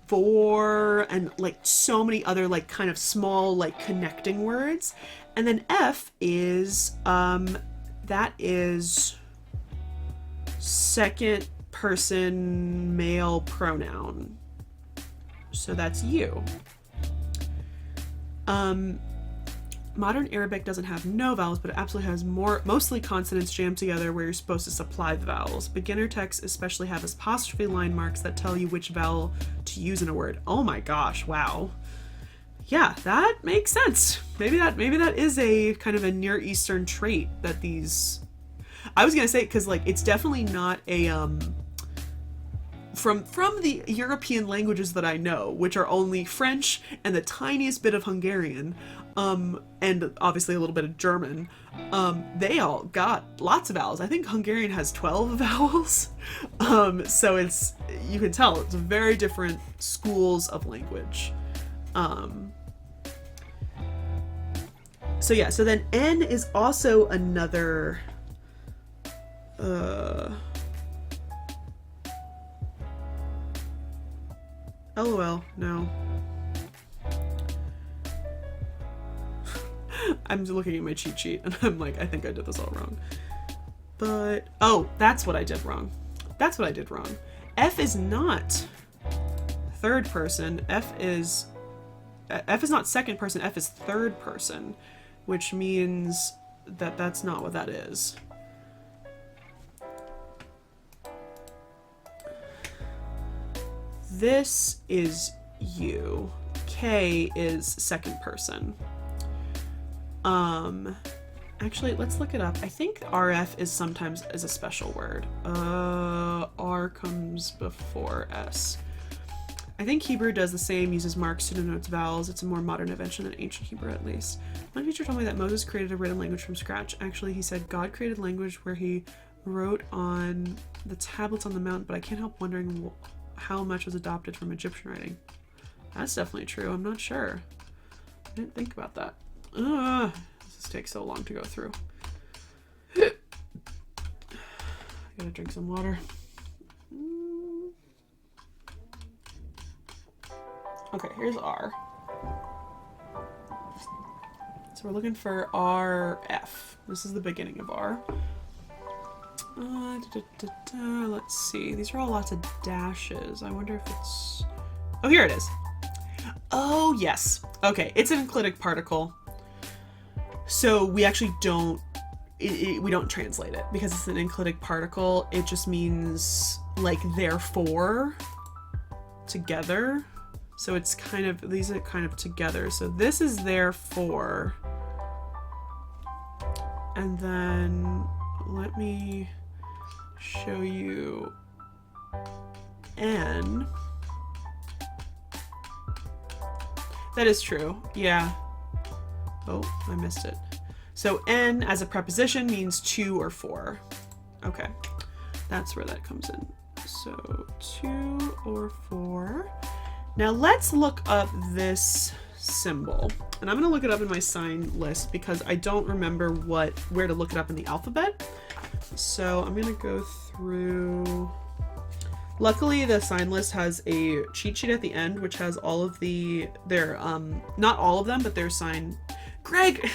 4, and like so many other like kind of small like connecting words. And then F is that is second person male pronoun. So that's you. Modern Arabic doesn't have no vowels, but it absolutely has mostly consonants jammed together where you're supposed to supply the vowels. Beginner texts especially have apostrophe line marks that tell you which vowel to use in a word. Oh my gosh, wow. Yeah, that makes sense. Maybe that is a kind of a Near Eastern trait that these, I was gonna say, because like it's definitely not a from the European languages that I know, which are only French and the tiniest bit of Hungarian, and obviously a little bit of German, they all got lots of vowels. I think Hungarian has 12 vowels. So it's, you can tell it's very different schools of language. So yeah, so then N is also another, LOL, no. I'm looking at my cheat sheet and I'm like, I think I did this all wrong. But, oh, that's what I did wrong. That's what I did wrong. F is not third person. F is not second person. F is third person, which means that that's not what that is. This is you. K is second person. Actually, let's look it up. I think RF is sometimes as a special word. R comes before S. I think Hebrew does the same, uses marks to denote vowels. It's a more modern invention than ancient Hebrew, at least. My teacher told me that Moses created a written language from scratch. Actually, he said God created language where he wrote on the tablets on the mountain, but I can't help wondering how much was adopted from Egyptian writing. That's definitely true. I'm not sure. I didn't think about that. This takes so long to go through. I gotta drink some water. Okay, here's R. So we're looking for RF. This is the beginning of R. Let's see. These are all lots of dashes. I wonder if it's... Oh, here it is. Oh, yes. Okay, it's an enclitic particle. So we actually don't... we don't translate it because it's an enclitic particle. It just means, like, therefore, together. So it's kind of... These are kind of together. So this is therefore. And then... Let me... show you N. That is true. Yeah. Oh, I missed it. So N as a preposition means 2 or 4. Okay. That's where that comes in. So 2 or 4. Now let's look up this symbol. And I'm going to look it up in my sign list because I don't remember where to look it up in the alphabet. So I'm going to go through... Luckily, the sign list has a cheat sheet at the end, which has all of their, not all of them, but their sign... Greg!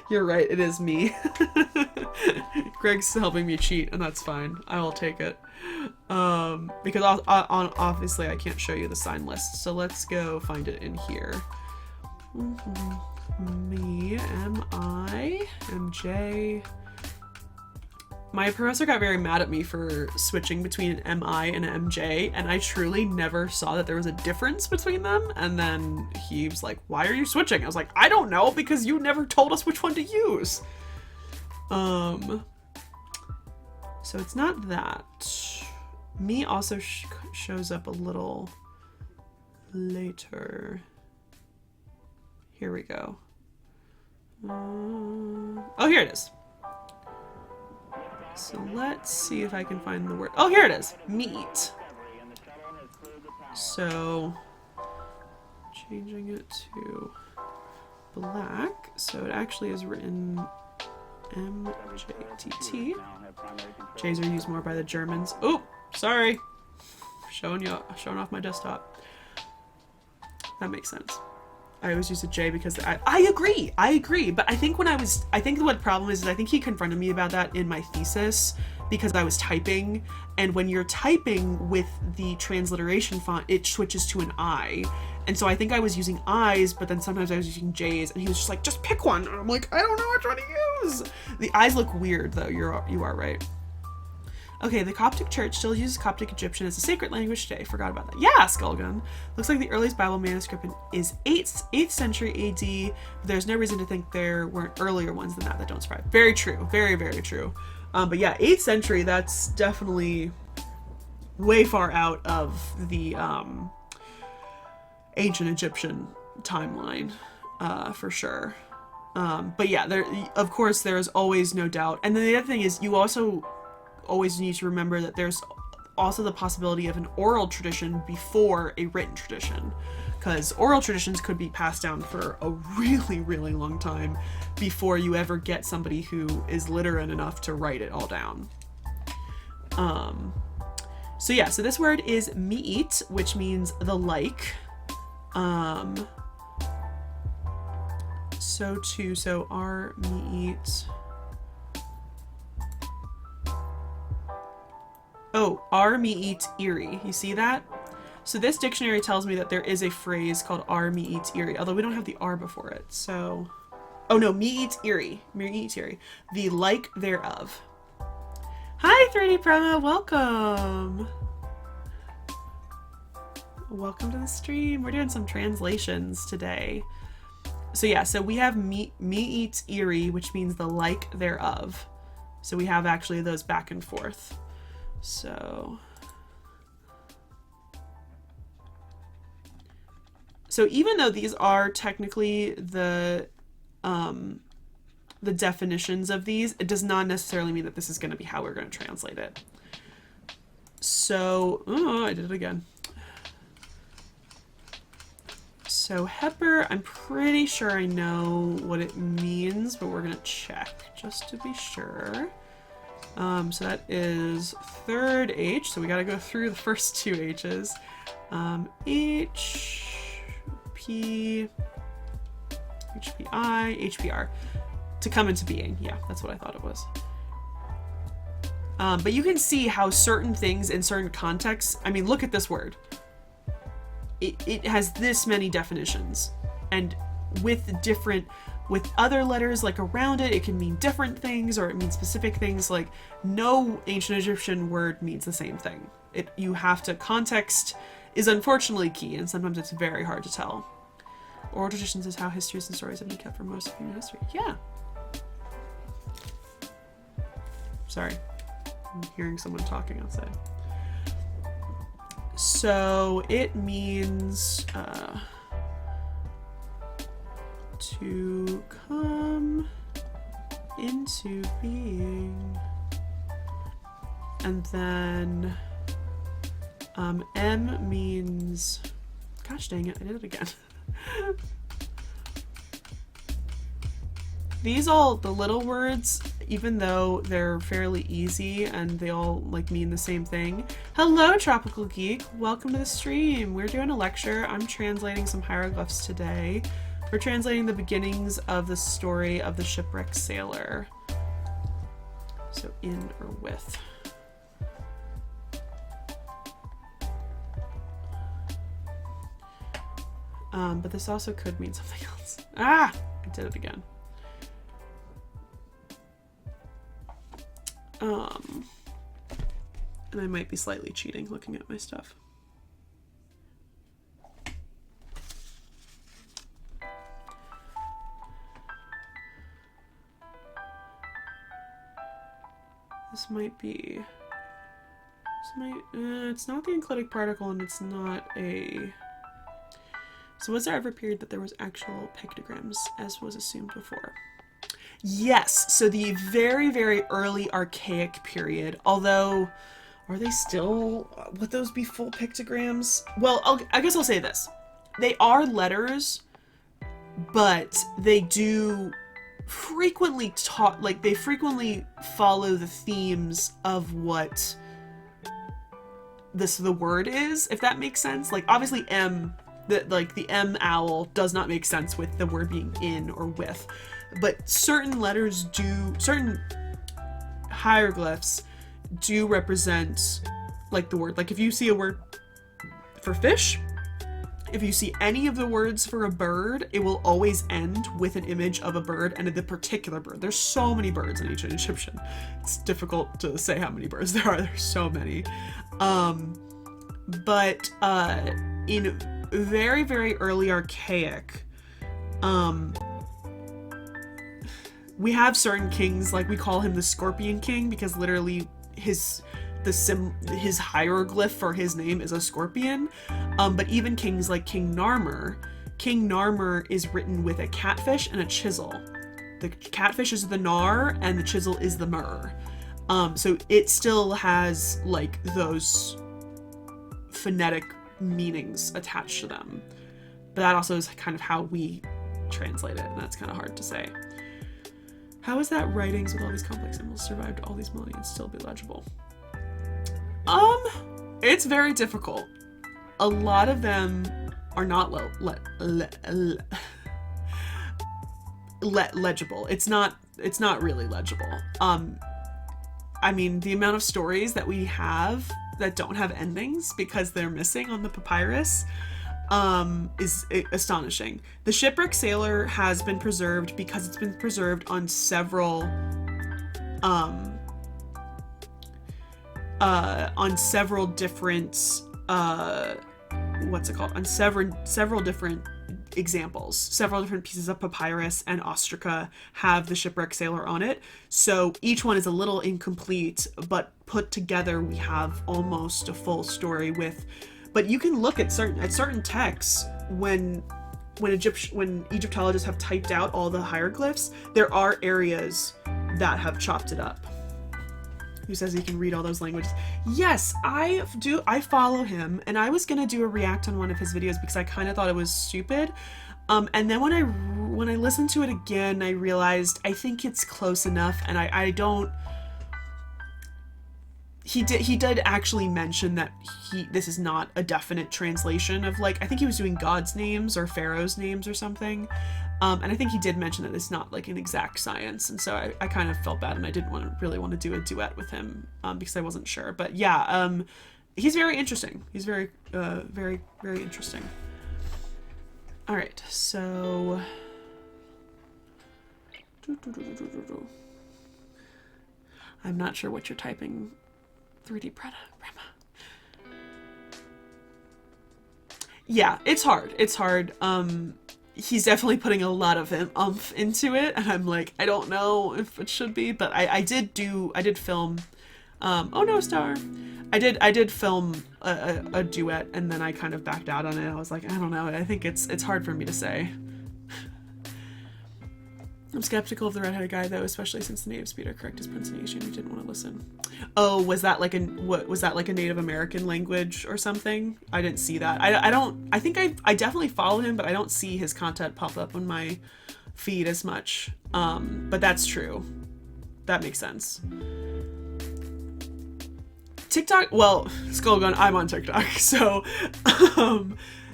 You're right, it is me. Greg's helping me cheat, and that's fine. I will take it. Because obviously I can't show you the sign list, so let's go find it in here. Me, M-I, M-J. My professor got very mad at me for switching between an M-I and an M-J, and I truly never saw that there was a difference between them, and then he was like, why are you switching? I was like, I don't know, because you never told us which one to use. So it's not that. Me also shows up a little later. Here we go. Oh, here it is. So let's see if I can find the word. Oh, here it is. Meat. So changing it to black. So it actually is written M-J-T-T. J's are used more by the Germans. Oh, sorry. Showing off my desktop. That makes sense. I always use a J because I agree. But I think what the problem is I think he confronted me about that in my thesis because I was typing, and when you're typing with the transliteration font, it switches to an I. And so I think I was using I's, but then sometimes I was using J's, and he was just like, just pick one. And I'm like, I don't know which one to use. The I's look weird though, you are right. Okay, the Coptic Church still uses Coptic Egyptian as a sacred language today. Forgot about that. Yeah, Skullgun. Looks like the earliest Bible manuscript is 8th century AD. But there's no reason to think there weren't earlier ones than that don't survive. Very true. Very, very true. But yeah, 8th century, that's definitely way far out of the ancient Egyptian timeline, for sure. But yeah, of course, there's always no doubt. And then the other thing is you also always need to remember that there's also the possibility of an oral tradition before a written tradition, because oral traditions could be passed down for a really, really long time before you ever get somebody who is literate enough to write it all down. So yeah, so this word is meat, which means the like. So our meat. Oh, R me eats eerie. You see that? So this dictionary tells me that there is a phrase called R me eats eerie, although we don't have the R before it. So, oh no, me eats eerie. Me eats eerie. The like thereof. Hi, 3D Promo. Welcome. Welcome to the stream. We're doing some translations today. So yeah, so we have me eats eerie, which means the like thereof. So we have actually those back and forth. So even though these are technically the definitions of these, it does not necessarily mean that this is going to be how we're going to translate it. So, oh, I did it again. So heiper, I'm pretty sure I know what it means, but we're going to check just to be sure. So that is third H, so we got to go through the first two H's. H, P, HPI, HPR. To come into being. Yeah, that's what I thought it was. But you can see how certain things in certain contexts, I mean, look at this word. It has this many definitions. And with other letters like around it, it can mean different things, or it means specific things. Like no ancient Egyptian word means the same thing. Context is unfortunately key, and sometimes it's very hard to tell. Oral traditions is how histories and stories have been kept for most of human history. Yeah. Sorry, I'm hearing someone talking outside. So it means to come into being, and then M means, gosh dang it, I did it again. The little words, even though they're fairly easy and they all like mean the same thing. Hello, Tropical Geek. Welcome to the stream. We're doing a lecture. I'm translating some hieroglyphs today. We're translating the beginnings of the story of the shipwrecked sailor. So in or with. But this also could mean something else. Ah! I did it again. And I might be slightly cheating looking at my stuff. This might be... it's not the enclitic particle, and it's not a... So was there ever a period that there was actual pictograms, as was assumed before? Yes, so the very, very early archaic period, although, are they still, would those be full pictograms? Well, I guess I'll say this. They are letters, but they do frequently they frequently follow the themes of what the word is, if that makes sense. Like, obviously the M owl does not make sense with the word being in or with, but certain letters do, certain hieroglyphs do represent like the word. Like if you see a word for fish, if you see any of the words for a bird, it will always end with an image of a bird and the particular bird. There's so many birds in ancient Egyptian. It's difficult to say how many birds there are. There's so many. But in very, very early archaic, we have certain kings, like we call him the Scorpion King because literally his hieroglyph for his name is a scorpion. But even kings like King Narmer is written with a catfish and a chisel. The catfish is the Nar and the chisel is the Mur. So it still has like those phonetic meanings attached to them. But that also is kind of how we translate it, and that's kind of hard to say. How is that writings with all these complex symbols survived all these millennia and still be legible? It's very difficult. A lot of them are not legible. It's not really legible. I mean, the amount of stories that we have that don't have endings because they're missing on the papyrus is astonishing. The Shipwrecked Sailor has been preserved because it's been preserved on several different on several different examples. Several different pieces of papyrus and ostraca have the Shipwrecked Sailor on it. So each one is a little incomplete, but put together we have almost a full story with. But you can look at certain texts when Egyptologists have typed out all the hieroglyphs, there are areas that have chopped it up. Who says he can read all those languages? Yes, I do. I follow him, and I was gonna do a react on one of his videos because I kind of thought it was stupid. And then when I listened to it again, I realized I think it's close enough, and I don't. He did actually mention that this is not a definite translation of, like, I think he was doing God's names or Pharaoh's names or something. And I think he did mention that it's not like an exact science. And so I kind of felt bad, and I didn't really want to do a duet with him because I wasn't sure. But yeah, he's very interesting. He's very, very, very interesting. All right, so. I'm not sure what you're typing. 3D Prema. Yeah, it's hard. It's hard. He's definitely putting a lot of oomph into it, and I'm like, I don't know if it should be, but I did film. Oh no, Star. I did film a duet, and then I kind of backed out on it. I was like, I don't know. I think it's hard for me to say. I'm skeptical of the redheaded guy though, especially since the native speaker correct his pronunciation. He didn't want to listen. Oh, was that like a Native American language or something? I didn't see that. I think I definitely follow him, but I don't see his content pop up on my feed as much. But that's true. That makes sense. TikTok, well, Skullgun, I'm on TikTok, so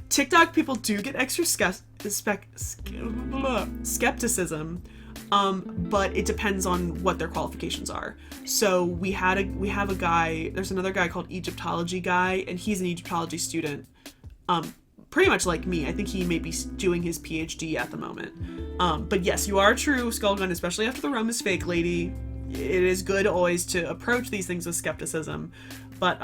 TikTok people do get extra skepticism, but it depends on what their qualifications are. So we have a guy. There's another guy called Egyptology guy, and he's an Egyptology student. Pretty much like me. I think he may be doing his PhD at the moment. But yes, you are true, Skullgun, especially after the Rome is fake lady. It is good always to approach these things with skepticism, but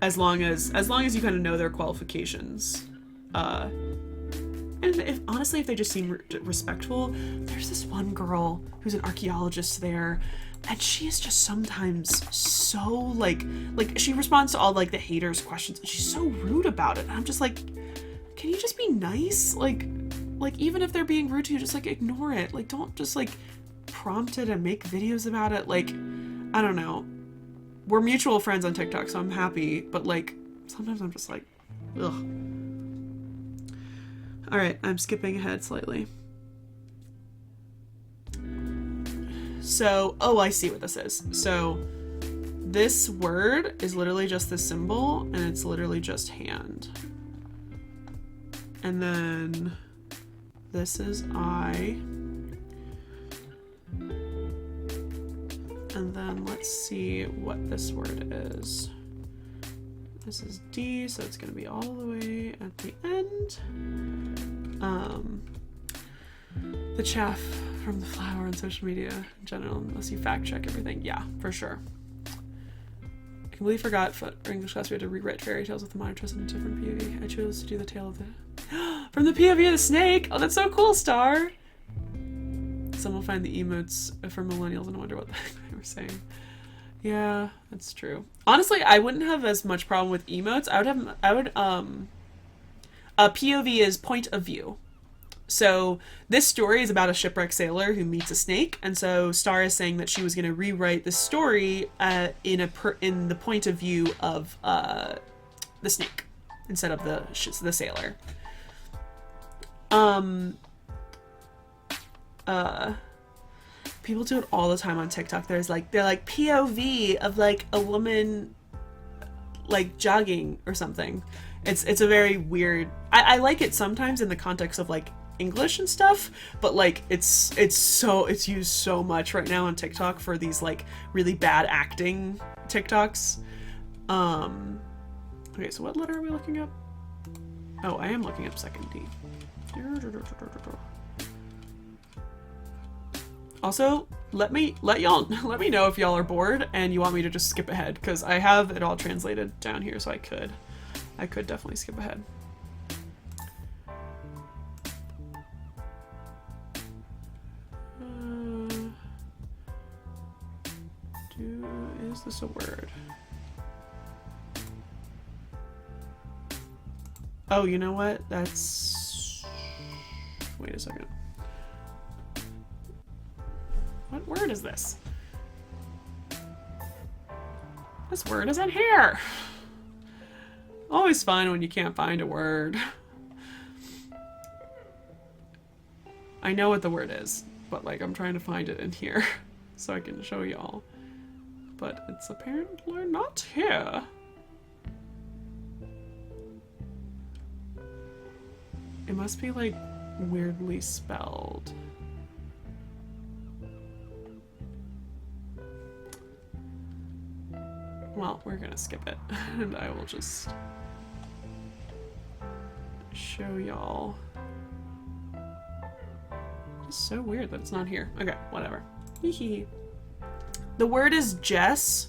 as long as you kind of know their qualifications, and honestly, if they just seem respectful. There's this one girl who's an archaeologist there, and she is just sometimes so like she responds to all like the haters' questions, and she's so rude about it. And I'm just like, can you just be nice? Like even if they're being rude to you, just like ignore it. Like don't just like prompt it and make videos about it. Like I don't know. We're mutual friends on TikTok, so I'm happy. But like sometimes I'm just like, ugh. All right, I'm skipping ahead slightly. So, oh, I see what this is. So this word is literally just the symbol, and it's literally just hand. And then this is I. And then let's see what this word is. This is D, so it's going to be all the way at the end. The chaff from the flower on social media in general, unless you fact check everything. Yeah, for sure. I completely forgot for English class we had to rewrite fairy tales with the modern twist and a different POV. I chose to do the tale of the... from the POV of the snake! Oh, that's so cool, Star! Some will find the emotes for millennials and wonder what the heck they were saying. Yeah, that's true. Honestly, I wouldn't have as much problem with emotes. A POV is point of view. So this story is about a shipwrecked sailor who meets a snake, and so Star is saying that she was going to rewrite the story in the point of view of the snake instead of the sailor. People do it all the time on TikTok. They're like POV of like a woman like jogging or something. It's a very weird. I like it sometimes in the context of like English and stuff, but like it's used so much right now on TikTok for these like really bad acting TikToks. Okay, so what letter are we looking up? Oh, I am looking up second D. Also, let me know if y'all are bored and you want me to just skip ahead, because I have it all translated down here, so I could definitely skip ahead. Is this a word? Oh, you know what? That's... Wait a second. What word is this? This word isn't here. Always fun when you can't find a word. I know what the word is, but like I'm trying to find it in here so I can show y'all. But it's apparently not here. It must be like weirdly spelled. Well, we're gonna skip it, and I will just show y'all. It's so weird that it's not here. Okay, whatever. Hee. The word is Jess,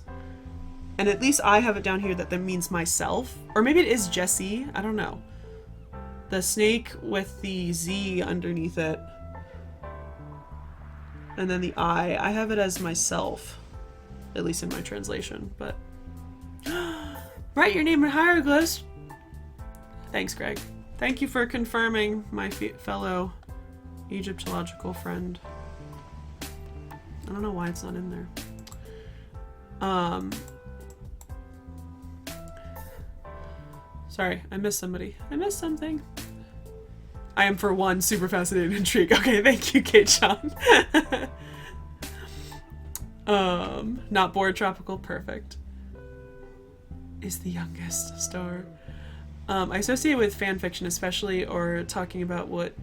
and at least I have it down here that means myself. Or maybe it is Jessie, I don't know. The snake with the Z underneath it. And then the I have it as myself. At least in my translation, but... Write your name in hieroglyphs! Thanks, Greg. Thank you for confirming, my fellow Egyptological friend. I don't know why it's not in there. Sorry, I missed somebody. I missed something. I am, for one, super fascinated and intrigued. Okay, thank you, Kate Sean. Not bored, tropical, perfect. Is the youngest Star. I associate with fan fiction, especially, or talking about what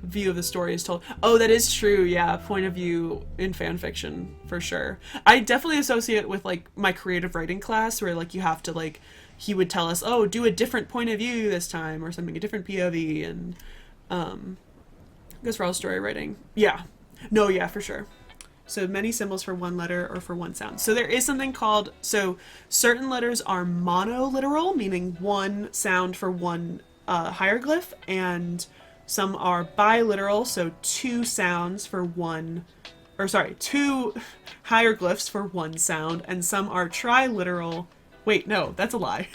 view of the story is told. Oh, that is true. Yeah, point of view in fan fiction for sure. I definitely associate with like my creative writing class, where like you have to like he would tell us, oh, do a different point of view this time or something, a different POV, and I guess for all story writing. Yeah, no, yeah, for sure. So many symbols for one letter or for one sound. So there is something called, so certain letters are monoliteral, meaning one sound for one hieroglyph, and some are biliteral, so two sounds for one, or sorry, two hieroglyphs for one sound, and some are triliteral. Wait, no, that's a lie.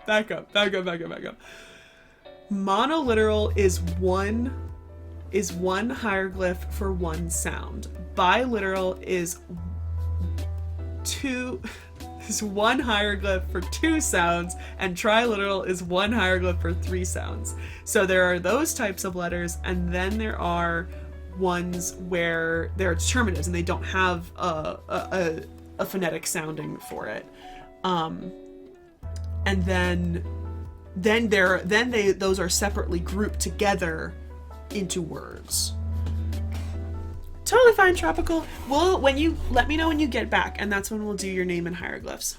Back up. Monoliteral is one hieroglyph for one sound. Biliteral is one hieroglyph for two sounds, and triliteral is one hieroglyph for three sounds. So there are those types of letters, and then there are ones where they're determinatives and they don't have a phonetic sounding for it. And then those are separately grouped together into words. Totally fine, Tropical. Well, when you let me know when you get back, and that's when we'll do your name in hieroglyphs.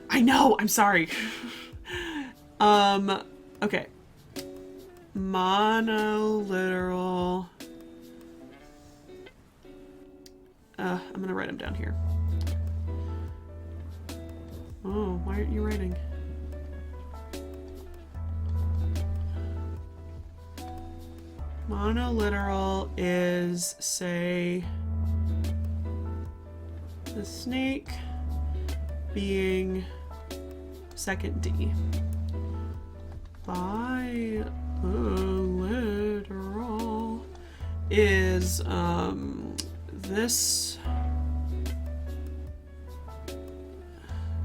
I know, I'm sorry. Okay. Monoliteral. I'm gonna write them down here. Oh, why aren't you writing? Monoliteral is, say, the snake being second D. Biliteral is this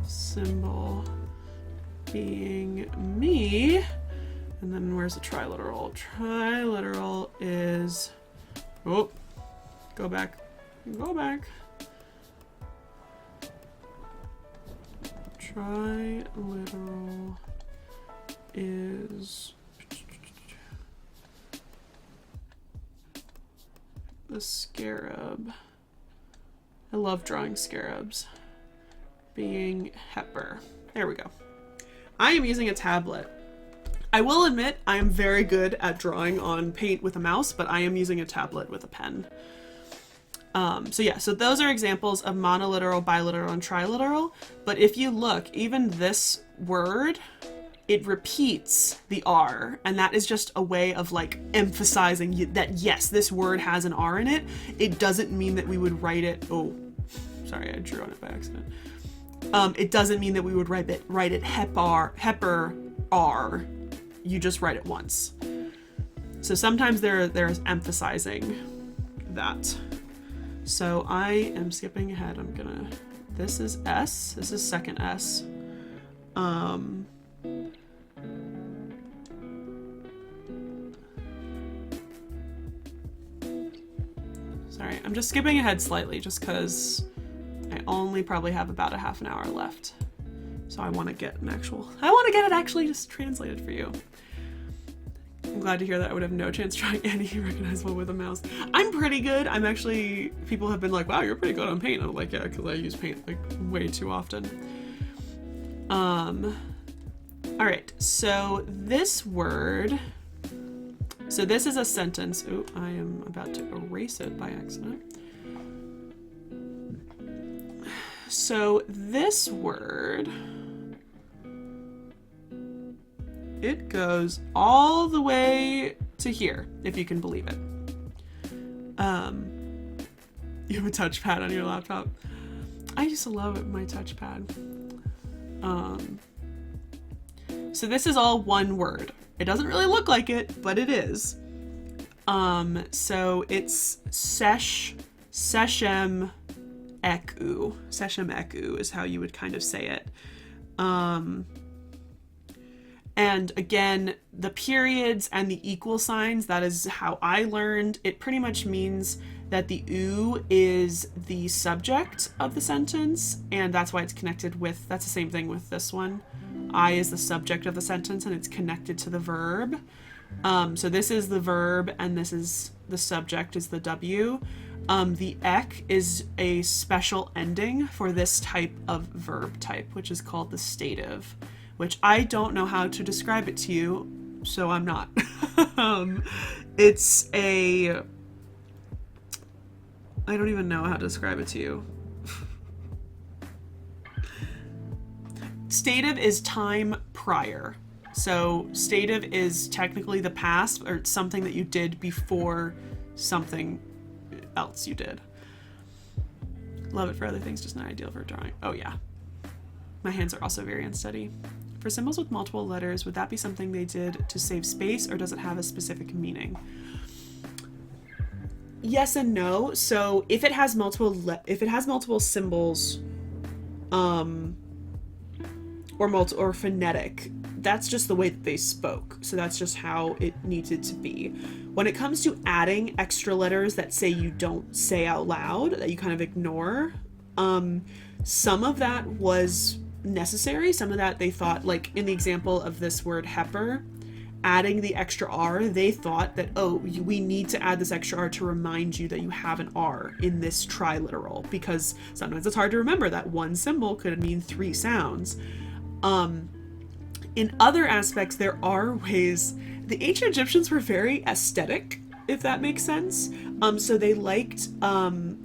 symbol being me. And then where's the triliteral? Triliteral is, oh, go back. Triliteral is the scarab. I love drawing scarabs. Being Hepper. There we go. I am using a tablet. I will admit I am very good at drawing on paint with a mouse, but I am using a tablet with a pen. So those are examples of monoliteral, biliteral, and triliteral. But if you look, even this word, it repeats the R, and that is just a way of like emphasizing that yes, this word has an R in it. It doesn't mean that we would write it. Oh, sorry, I drew on it by accident. It doesn't mean that we would write it Hepper R. You just write it once. So sometimes there's emphasizing that. So I am skipping ahead. This is S. This is second S. Sorry, I'm just skipping ahead slightly just because I only probably have about a half an hour left. So I want to get it actually just translated for you. I'm glad to hear that I would have no chance trying any recognizable with a mouse. I'm pretty good. People have been like, wow, you're pretty good on paint. I'm like, yeah, because I use paint like way too often. All right, so this word, this is a sentence. Oh, I am about to erase it by accident. So this word, it goes all the way to here, if you can believe it. You have a touchpad on your laptop. I used to love my touchpad. So this is all one word. It doesn't really look like it, but it is. So it's Seshem Eku. Seshem Eku is how you would kind of say it. And again, the periods and the equal signs, that is how I learned. It pretty much means that the U is the subject of the sentence, and that's why it's connected with, that's the same thing with this one. I is the subject of the sentence and it's connected to the verb. So this is the verb and this is the subject is the W. The ek is a special ending for this type of verb type, which is called the stative, which I don't know how to describe it to you, so I'm not. It's a... I don't even know how to describe it to you. Stative is time prior. So stative is technically the past, or something that you did before something else you did. Love it for other things, just not ideal for drawing. Oh yeah. My hands are also very unsteady. For symbols with multiple letters, would that be something they did to save space, or does it have a specific meaning? Yes and no. So if it has multiple symbols, or phonetic, that's just the way that they spoke. So that's just how it needed to be. When it comes to adding extra letters that say you don't say out loud, that you kind of ignore, some of that was necessary. Some of that they thought, like in the example of this word heifer, adding the extra R, they thought that, oh, we need to add this extra R to remind you that you have an R in this triliteral, because sometimes it's hard to remember that one symbol could mean 3 sounds. In other aspects, there are ways. The ancient Egyptians were very aesthetic, if that makes sense. So they liked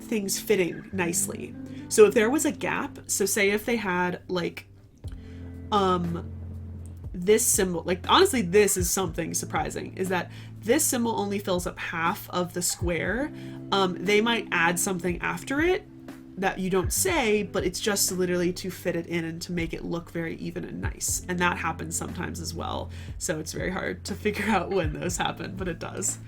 things fitting nicely. So if there was a gap, so say if they had like this symbol, like honestly this is something surprising, is that this symbol only fills up half of the square. They might add something after it that you don't say, but it's just literally to fit it in and to make it look very even and nice. And that happens sometimes as well. So it's very hard to figure out when those happen, but it does.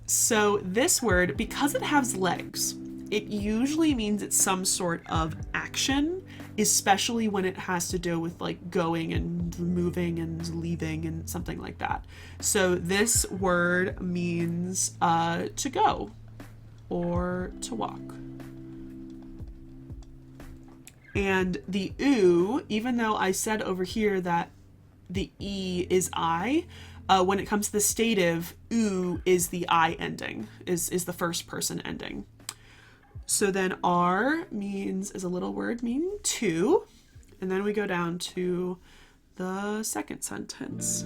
So this word, because it has legs, it usually means it's some sort of action, especially when it has to do with like going and moving and leaving and something like that. So this word means to go or to walk. And the oo, even though I said over here that the E is I, when it comes to the stative, oo is the I ending, is the first person ending. So then R is a little word meaning to, and then we go down to the second sentence.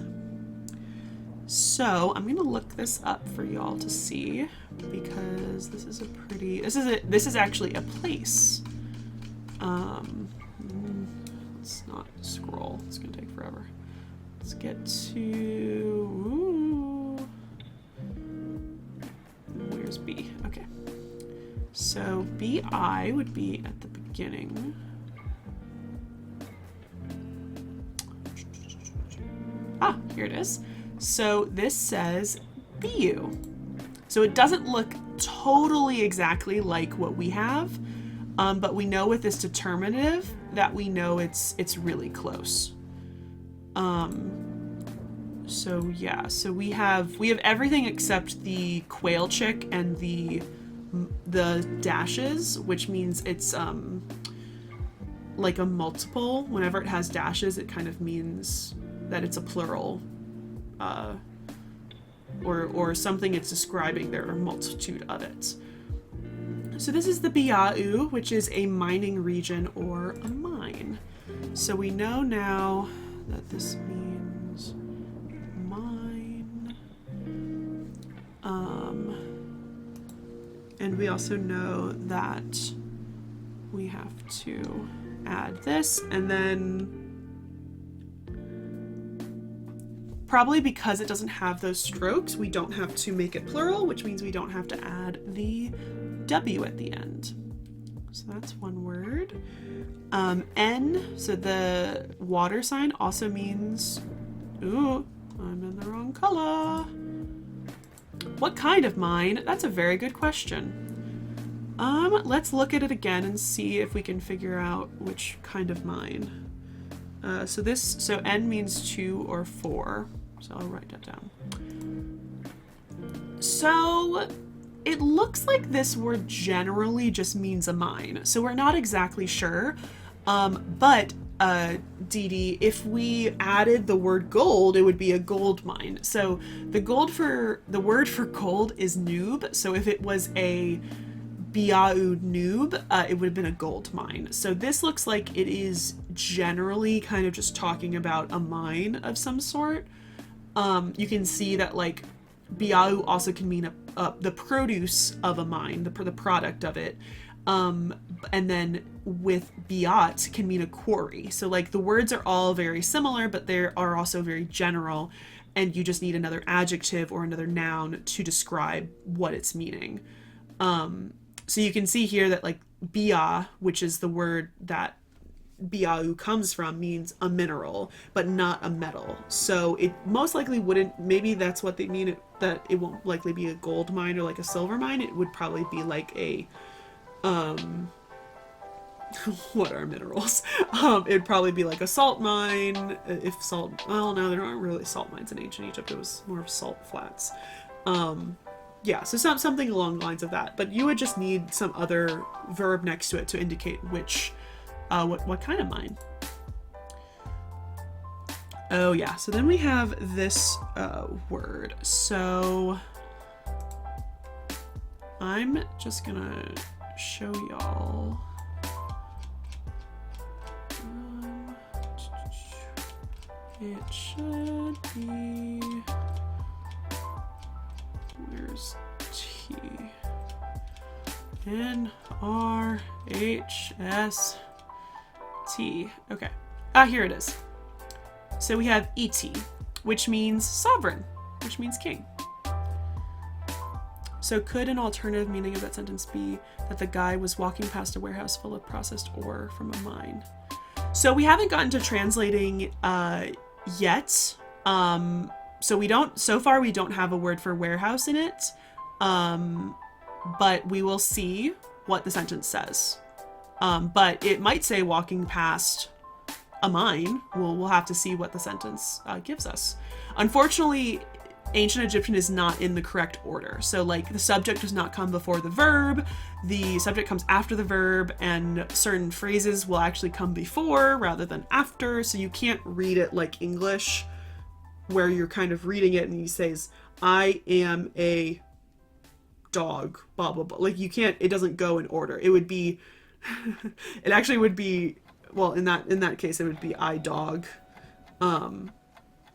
So I'm gonna look this up for y'all to see, because this is actually a place. Let's not scroll. It's gonna take forever. Let's get to, where's B? Okay. So BI would be at the beginning. Ah, here it is. So this says BU. So it doesn't look totally exactly like what we have. But we know with this determinative that we know it's really close. So yeah, so we have everything except the quail chick and the dashes, which means it's like a multiple. Whenever it has dashes, it kind of means that it's a plural, or something it's describing. There are a multitude of it. So this is the Biau, which is a mining region or a mine. So we know now that this means mine. And we also know that we have to add this, and then probably because it doesn't have those strokes, we don't have to make it plural, which means we don't have to add the W at the end. So that's one word. N, so the water sign also means, ooh, I'm in the wrong color. What kind of mine? That's a very good question. Let's look at it again and see if we can figure out which kind of mine. So N means 2 or 4. So I'll write that down. So it looks like this word generally just means a mine. So we're not exactly sure. But Dee Dee, if we added the word gold, it would be a gold mine. So the word for gold is noob. So if it was a Biau noob, it would have been a gold mine. So this looks like it is generally kind of just talking about a mine of some sort. You can see that like Biau also can mean the produce of a mine, the product of it. And then with Biat can mean a quarry. So like the words are all very similar, but they are also very general, and you just need another adjective or another noun to describe what it's meaning. So you can see here that like Bia, which is the word that Biau comes from, means a mineral, but not a metal. So it most likely wouldn't, maybe that's what they mean, that it won't likely be a gold mine or like a silver mine. It would probably be like a, what are minerals? It'd probably be like a salt mine, if salt, well, no, there aren't really salt mines in ancient Egypt. It was more of salt flats. Yeah, so something along the lines of that. But you would just need some other verb next to it to indicate which, what kind of mine. Oh yeah, so then we have this word. So I'm just gonna show y'all. It should be, where's T? N-R-H-S-T. Okay. Here it is. So we have et, which means sovereign, which means king. So could an alternative meaning of that sentence be that the guy was walking past a warehouse full of processed ore from a mine? So we haven't gotten to translating yet. So far we don't have a word for warehouse in it. But we will see what the sentence says. But it might say walking past a mine. We'll have to see what the sentence gives us. Unfortunately, ancient Egyptian is not in the correct order. So like the subject does not come before the verb, the subject comes after the verb, and certain phrases will actually come before rather than after. So you can't read it like English, where you're kind of reading it and he says, I am a dog, blah, blah, blah. Like you can't, it doesn't go in order. It would be, it actually would be, well, in that case, it would be I dog.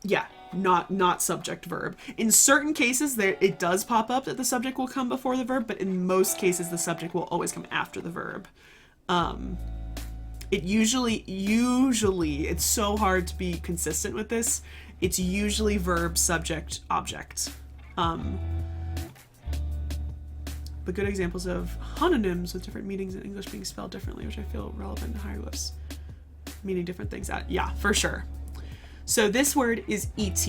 Yeah, not subject verb. In certain cases, it does pop up that the subject will come before the verb, but in most cases, the subject will always come after the verb. It usually, it's so hard to be consistent with this. It's usually verb, subject, object. But good examples of homonyms with different meanings in English being spelled differently, which I feel relevant in hieroglyphs, meaning different things. Yeah, for sure. So this word is et.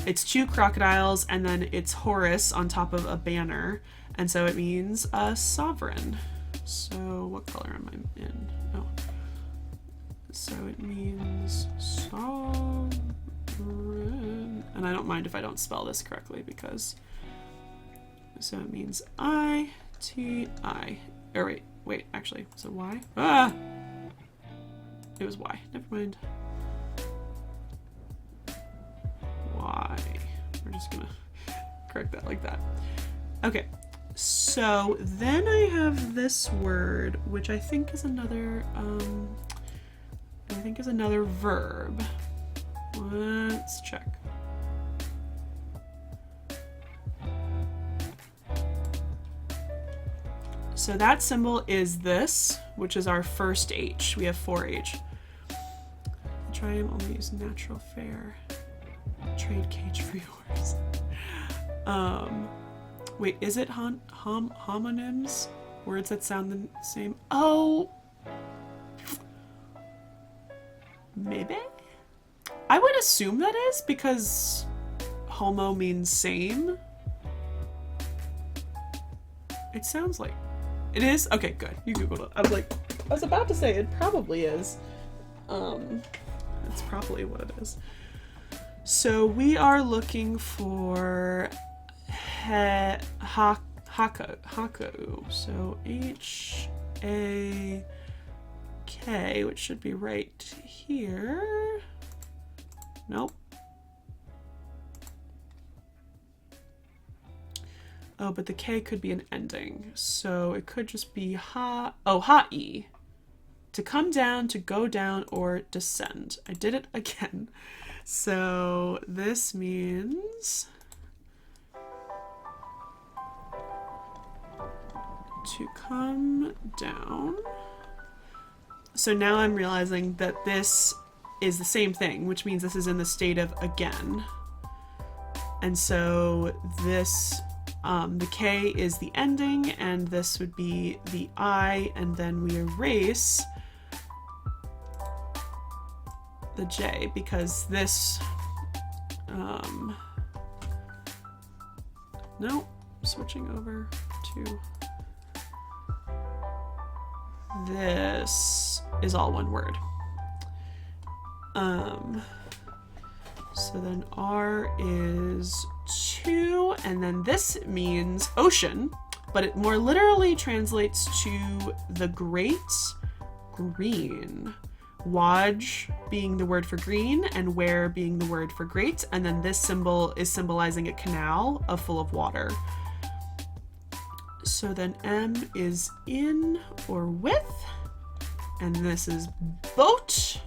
It's two crocodiles and then it's Horus on top of a banner. And so it means a sovereign. So what color am I in? Oh. So it means sovereign. And I don't mind if I don't spell this correctly because, so it means I-T-I. Or wait, actually, was it Y? Ah! It was Y, never mind. Y. We're just gonna correct that like that. Okay, so then I have this word, which I think is another, verb. Let's check. So that symbol is this, which is our first H. We have 4H. The triumph only use natural fair. Trade cage for yours. Wait, is it homonyms? Words that sound the same? Oh, maybe? I would assume that is because homo means same. It sounds like it is. Okay, good. You Googled it. I was about to say it probably is. That's probably what it is. So we are looking for Haku. So H-A-K-U. K, which should be right here. Nope. Oh, but the K could be an ending. So it could just be ha-E. To come down, to go down, or descend. I did it again. So this means to come down. So now I'm realizing that this is the same thing, which means this is in the state of again. And so this, the K is the ending, and this would be the I, and then we erase the J, because this, no, switching over to this is all one word. So then R is 2, and then this means ocean, but it more literally translates to the great green. Waj being the word for green, and where being the word for great, and then this symbol is symbolizing a canal full of water. So then M is in or with, and this is boat.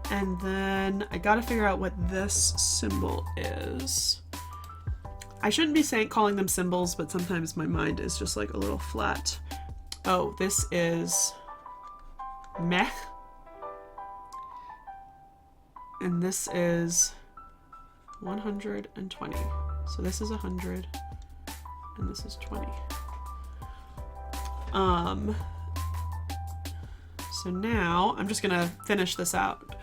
And then I gotta figure out what this symbol is. I shouldn't be calling them symbols, but sometimes my mind is just like a little flat. Oh, this is meh. And this is 120. So this is 100, and this is 20. So now I'm just gonna finish this out.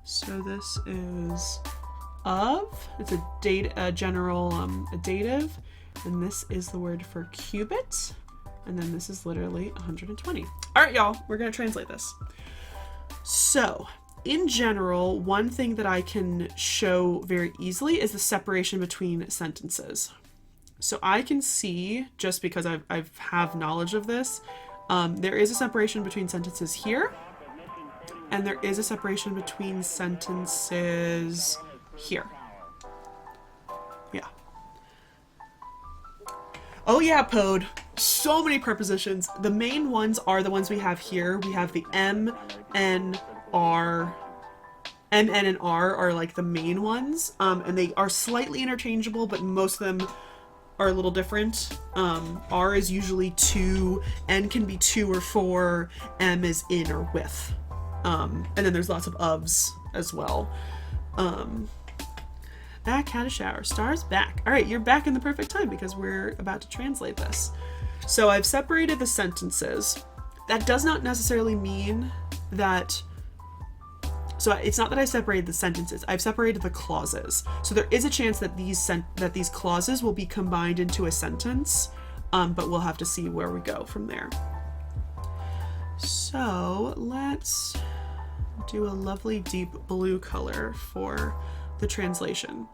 So this is of, it's a general, a dative, and this is the word for cubit, and then this is literally 120. All right, y'all, we're gonna translate this. So in general, one thing that I can show very easily is the separation between sentences. So I can see, just because I have knowledge of this, there is a separation between sentences here, and there is a separation between sentences here. Yeah. Oh yeah, Pod. So many prepositions. The main ones are the ones we have here. We have the M, N, R. M, N, and R are like the main ones, and they are slightly interchangeable, but most of them are a little different. R is usually 2, N can be 2 or 4, M is in or with. And then there's lots of ofs as well. Back, had a shower. Star's back. All right, you're back in the perfect time because we're about to translate this. So I've separated the sentences. That does not necessarily mean that... So it's not that I separated the sentences. I've separated the clauses. So there is a chance that these clauses will be combined into a sentence, but we'll have to see where we go from there. So let's do a lovely deep blue color for the translation.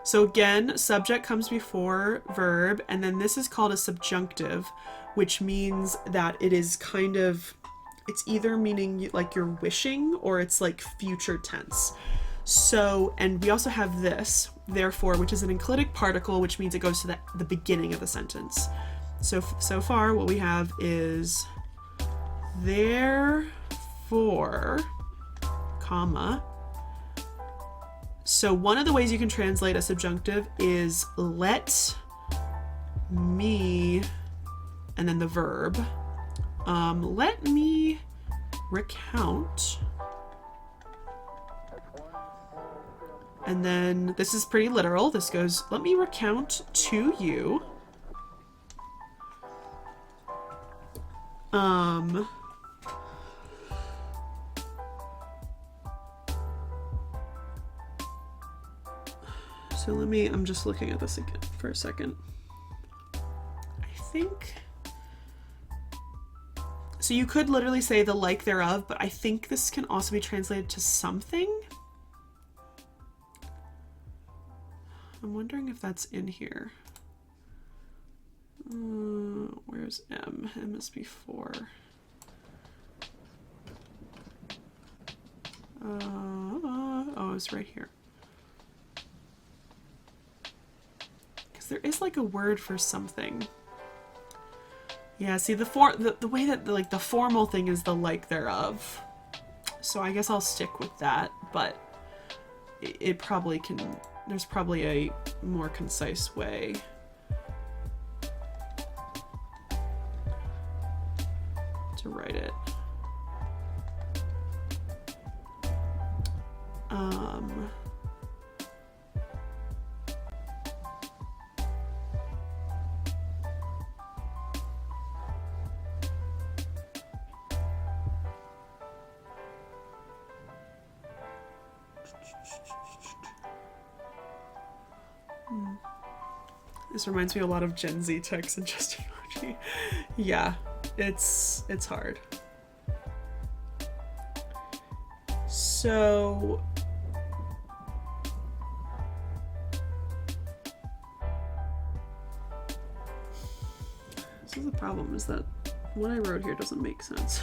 So again, subject comes before verb, and then this is called a subjunctive, which means that it is kind of, it's either meaning like you're wishing or it's like future tense. So, and we also have this, therefore, which is an enclitic particle, which means it goes to the beginning of the sentence. So far what we have is therefore, comma. So one of the ways you can translate a subjunctive is let me, and then the verb. Let me recount. And then this is pretty literal. This goes, let me recount to you. So I'm just looking at this again for a second. I think, so you could literally say the like thereof, but I think this can also be translated to something. I'm wondering if that's in here. Where's M? M is before. Oh, it's right here. Because there is like a word for something. Yeah, see the way that the formal thing is the like thereof. So I guess I'll stick with that, but it probably can, there's probably a more concise way to write it. This reminds me a lot of Gen Z text and just emoji. Yeah, it's hard. So this is the problem, is that what I wrote here doesn't make sense.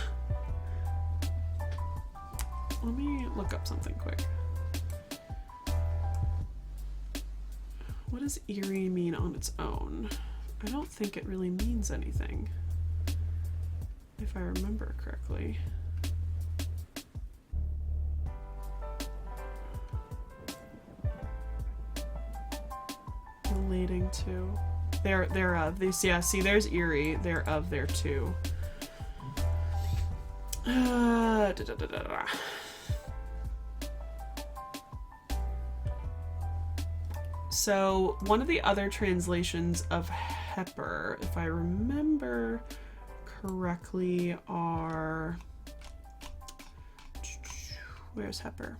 Let me look up something quick. What does eerie mean on its own? I don't think it really means anything, if I remember correctly. Relating to. Thereof. These, yeah, see, there's eerie. Thereof, there too. So one of the other translations of Hepper, if I remember correctly, are, where's Hepper?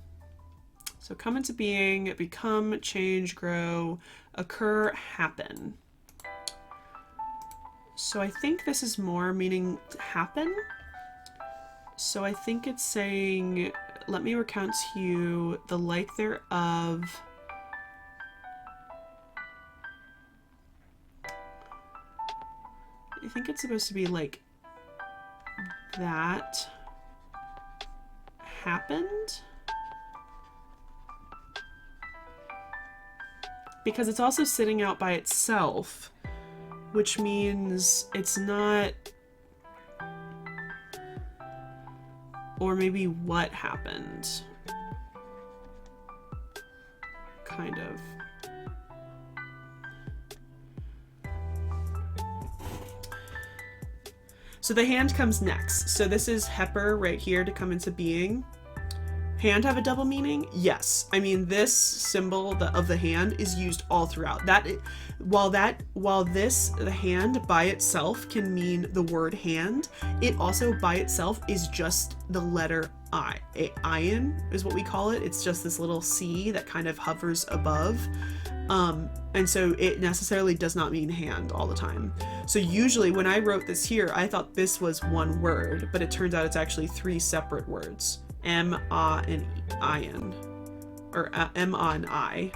So come into being, become, change, grow, occur, happen. So I think this is more meaning happen. So I think it's saying, let me recount to you the like thereof. I think it's supposed to be like that happened. Because it's also sitting out by itself, which means it's not, or maybe what happened, kind of. So the hand comes next. So this is Hepper right here, to come into being. Hand have a double meaning? Yes. I mean, this symbol of the hand is used all throughout. While the hand by itself can mean the word hand, it also by itself is just the letter I. Ion is what we call it. It's just this little C that kind of hovers above. And so it necessarily does not mean hand all the time. So usually when I wrote this here, I thought this was one word, but it turns out it's actually three separate words. M, A, and ion, or M, A, and I.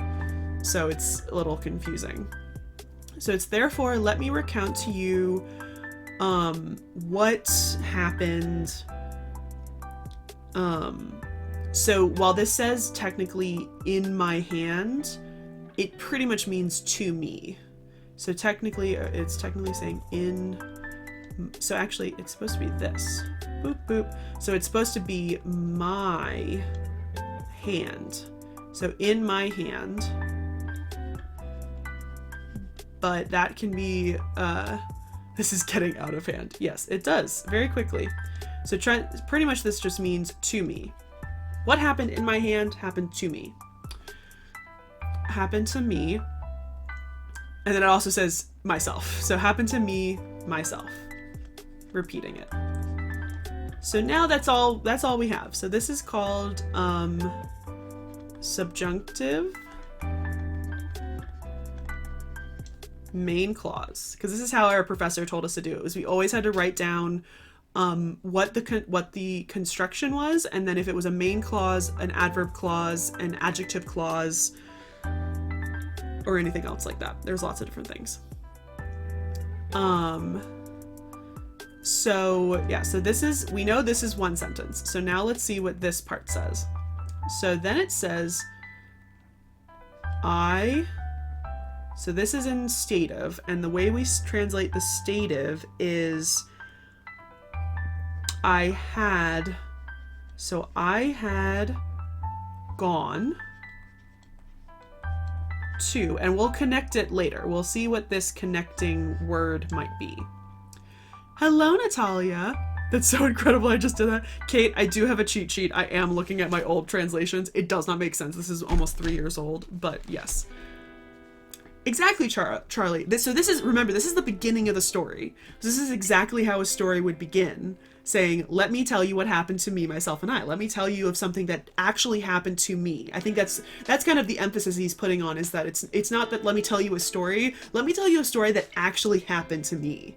So it's a little confusing. So it's therefore, let me recount to you what happened. So while this says technically in my hand, it pretty much means to me. So technically, it's technically saying in. So actually, it's supposed to be this. Boop, boop. So it's supposed to be my hand. So in my hand. But that can be, this is getting out of hand. Yes, it does, very quickly. So pretty much this just means to me. What happened in my hand happened to me. Happened to me. And then it also says myself. So happened to me, myself. Repeating it. So now that's all we have. So this is called subjunctive main clause, because this is how our professor told us to do it. Was we always had to write down what the construction was, and then if it was a main clause, an adverb clause, an adjective clause, or anything else like that. There's lots of different things. So yeah, so we know this is one sentence. So now let's see what this part says. So then it says so this is in stative, and the way we translate the stative is I had gone to, and we'll connect it later. We'll see what this connecting word might be. Hello, Natalia. That's so incredible. I just did that. Kate, I do have a cheat sheet. I am looking at my old translations. It does not make sense. This is almost 3 years old, but yes. Exactly, Charlie. Remember, this is the beginning of the story. This is exactly how a story would begin, saying, let me tell you what happened to me, myself, and I. Let me tell you of something that actually happened to me. I think that's kind of the emphasis he's putting on, is that it's not that let me tell you a story. Let me tell you a story that actually happened to me.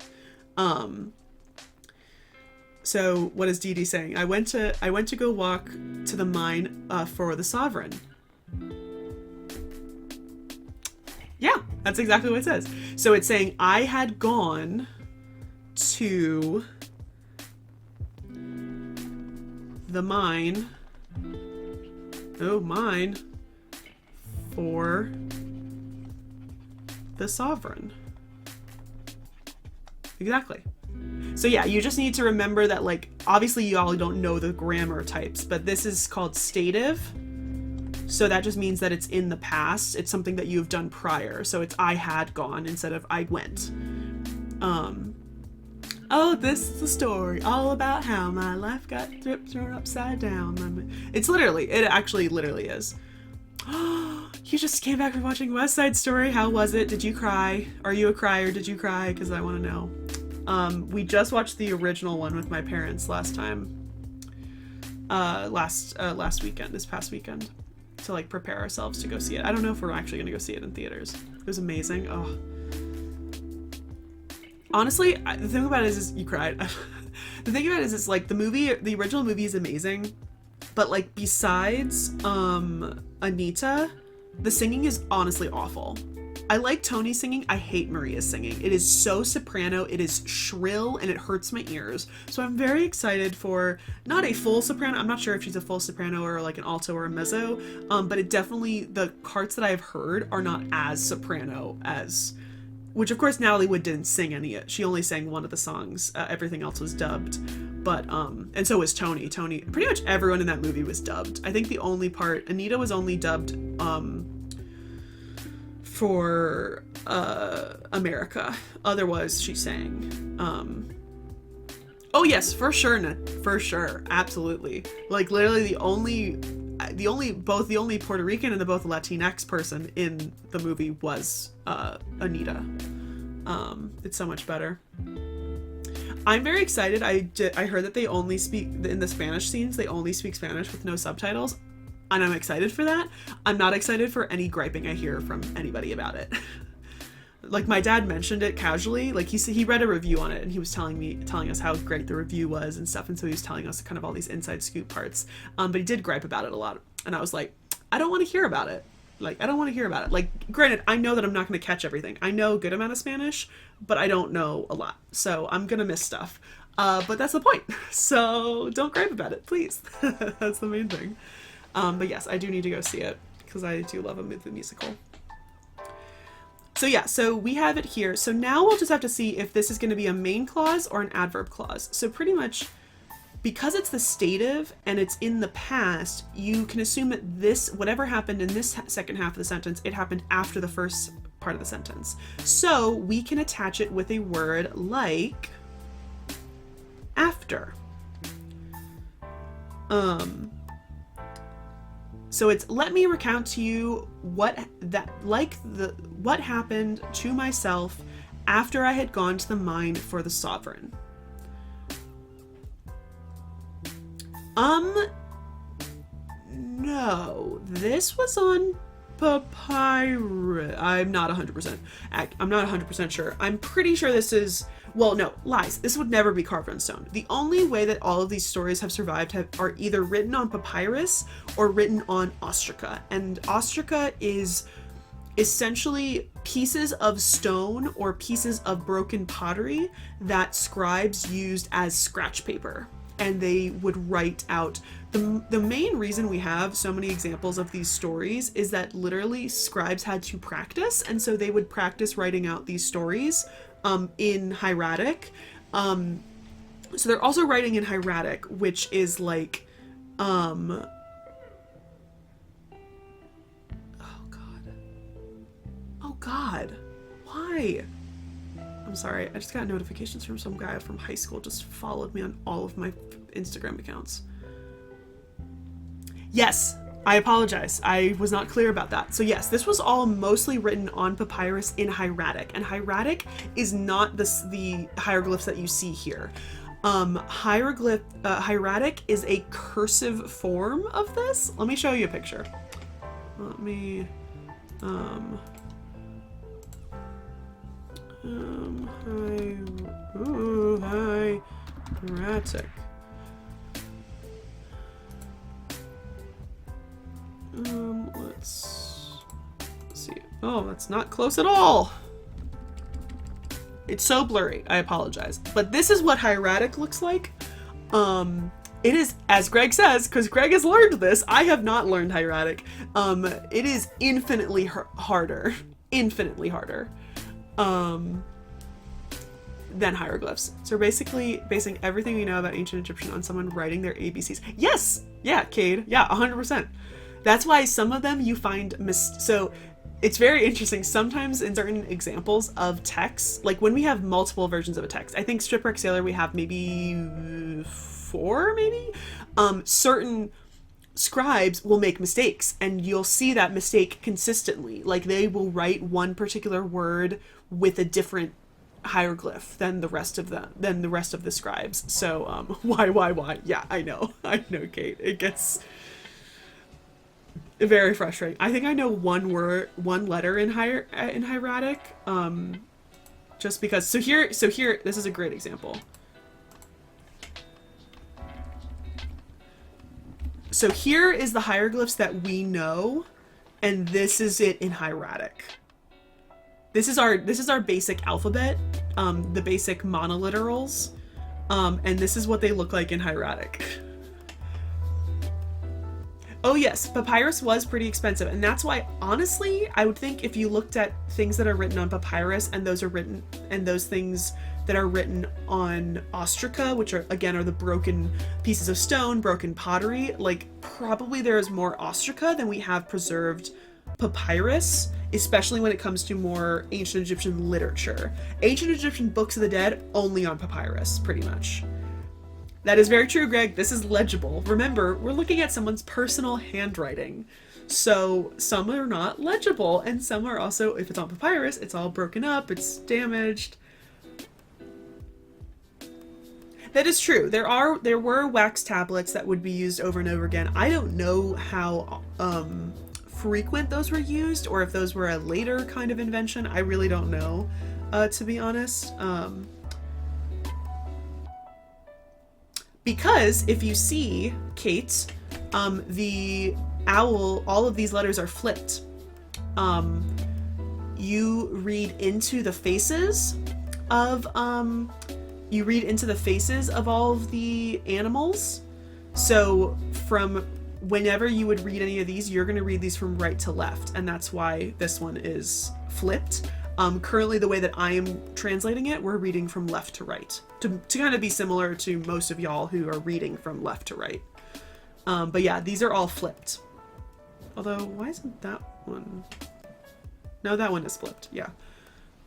So what is Dee Dee saying? I went to go walk to the mine for the sovereign. Yeah, that's exactly what it says. So it's saying I had gone to the mine. Oh, mine for the sovereign. Exactly. So yeah, you just need to remember that, like, obviously you all don't know the grammar types, but this is called stative. So that just means that it's in the past. It's something that you've done prior. So it's I had gone instead of I went. Oh, this is a story all about how my life got thrown upside down. It actually literally is. You just came back from watching West Side Story. How was it? Did you cry? Are you a crier? Did you cry? Because I want to know. We just watched the original one with my parents last time. Last weekend, this past weekend, to like prepare ourselves to go see it. I don't know if we're actually going to go see it in theaters. It was amazing. Oh. Honestly, the thing about it is you cried. The thing about it is it's like the original movie is amazing, but like besides Anita, the singing is honestly awful. I like Tony's singing. I hate Maria's singing. It is so soprano. It is shrill and it hurts my ears. So I'm very excited for not a full soprano. I'm not sure if she's a full soprano or like an alto or a mezzo, but it definitely, the parts that I've heard are not as soprano as, which of course Natalie Wood didn't sing any. She only sang one of the songs. Everything else was dubbed. But, and so was Tony. Pretty much everyone in that movie was dubbed. I think the only part, Anita was only dubbed, for America. Otherwise she sang. Oh yes, for sure, absolutely. Like literally the only Puerto Rican and the both Latinx person in the movie was Anita. It's so much better. I'm very excited. I heard that they only speak in the Spanish scenes. They only speak Spanish with no subtitles. And I'm excited for that. I'm not excited for any griping I hear from anybody about it. Like my dad mentioned it casually. Like he read a review on it and he was telling us how great the review was and stuff. And so he was telling us kind of all these inside scoop parts. But he did gripe about it a lot. And I was like, I don't want to hear about it. Like, I don't want to hear about it. Like, granted, I know that I'm not going to catch everything. I know a good amount of Spanish, but I don't know a lot. So I'm going to miss stuff. But that's the point. So don't gripe about it, please. That's the main thing. But yes, I do need to go see it because I do love a musical. So yeah, so we have it here. So now we'll just have to see if this is going to be a main clause or an adverb clause. So pretty much because it's the stative and it's in the past, you can assume that whatever happened in this second half of the sentence, it happened after the first part of the sentence. So we can attach it with a word like after. So it's let me recount to you what happened to myself after I had gone to the mine for the sovereign. No, this was on papyrus. I'm not 100% sure. I'm pretty sure this is, well, no, lies. This would never be carved on stone. The only way that all of these stories have survived are either written on papyrus or written on ostraca. And ostraca is essentially pieces of stone or pieces of broken pottery that scribes used as scratch paper. and they would write out. The main reason we have so many examples of these stories is that literally scribes had to practice, and so they would practice writing out these stories in hieratic. So they're also writing in hieratic, which is like, oh God, why? I'm sorry, I just got notifications from some guy from high school just followed me on all of my Instagram accounts. Yes, I apologize. I was not clear about that. So yes, this was all mostly written on papyrus in hieratic, and hieratic is not the hieroglyphs that you see here. Hieratic is a cursive form of this. Let me show you a picture. Let me, hieratic. Let's see. Oh, that's not close at all. It's so blurry. I apologize. But this is what hieratic looks like. It is, as Greg says, because Greg has learned this. I have not learned hieratic. It is infinitely harder. Infinitely harder. Than hieroglyphs. So we're basically basing everything we know about ancient Egyptian on someone writing their ABCs. Yes! Yeah, Cade. Yeah, 100%. That's why some of them you find so it's very interesting. Sometimes in certain examples of texts, like when we have multiple versions of a text, I think Shipwrecked Sailor we have maybe 4, maybe? Certain scribes will make mistakes, and you'll see that mistake consistently. Like they will write one particular word with a different hieroglyph than the rest of the scribes. So why? Yeah, I know, Kate. It gets very frustrating. I think I know one letter in hieratic, just because. So here, this is a great example. So here is the hieroglyphs that we know, and this is it in hieratic. This is our basic alphabet, the basic monoliterals, and this is what they look like in hieratic. Oh yes, papyrus was pretty expensive, and that's why, honestly, I would think if you looked at things that are written on papyrus and those things that are written on ostraca, which are the broken pieces of stone, broken pottery, like probably there is more ostraca than we have preserved papyrus, especially when it comes to more ancient Egyptian literature. Ancient Egyptian books of the dead only on papyrus, pretty much. That is very true, Greg. This is legible. Remember, we're looking at someone's personal handwriting. So some are not legible, and some are also, if it's on papyrus, it's all broken up, it's damaged. That is true. There were wax tablets that would be used over and over again. I don't know how frequent those were used, or if those were a later kind of invention. I really don't know, to be honest. Because if you see, Kate, the owl, all of these letters are flipped. You read into the faces of all of the animals. So from whenever you would read any of these, you're going to read these from right to left, and that's why this one is flipped. Currently, the way that I am translating it, we're reading from left to right, to kind of be similar to most of y'all who are reading from left to right. But yeah, these are all flipped. Although, why isn't that one? No, that one is flipped, yeah.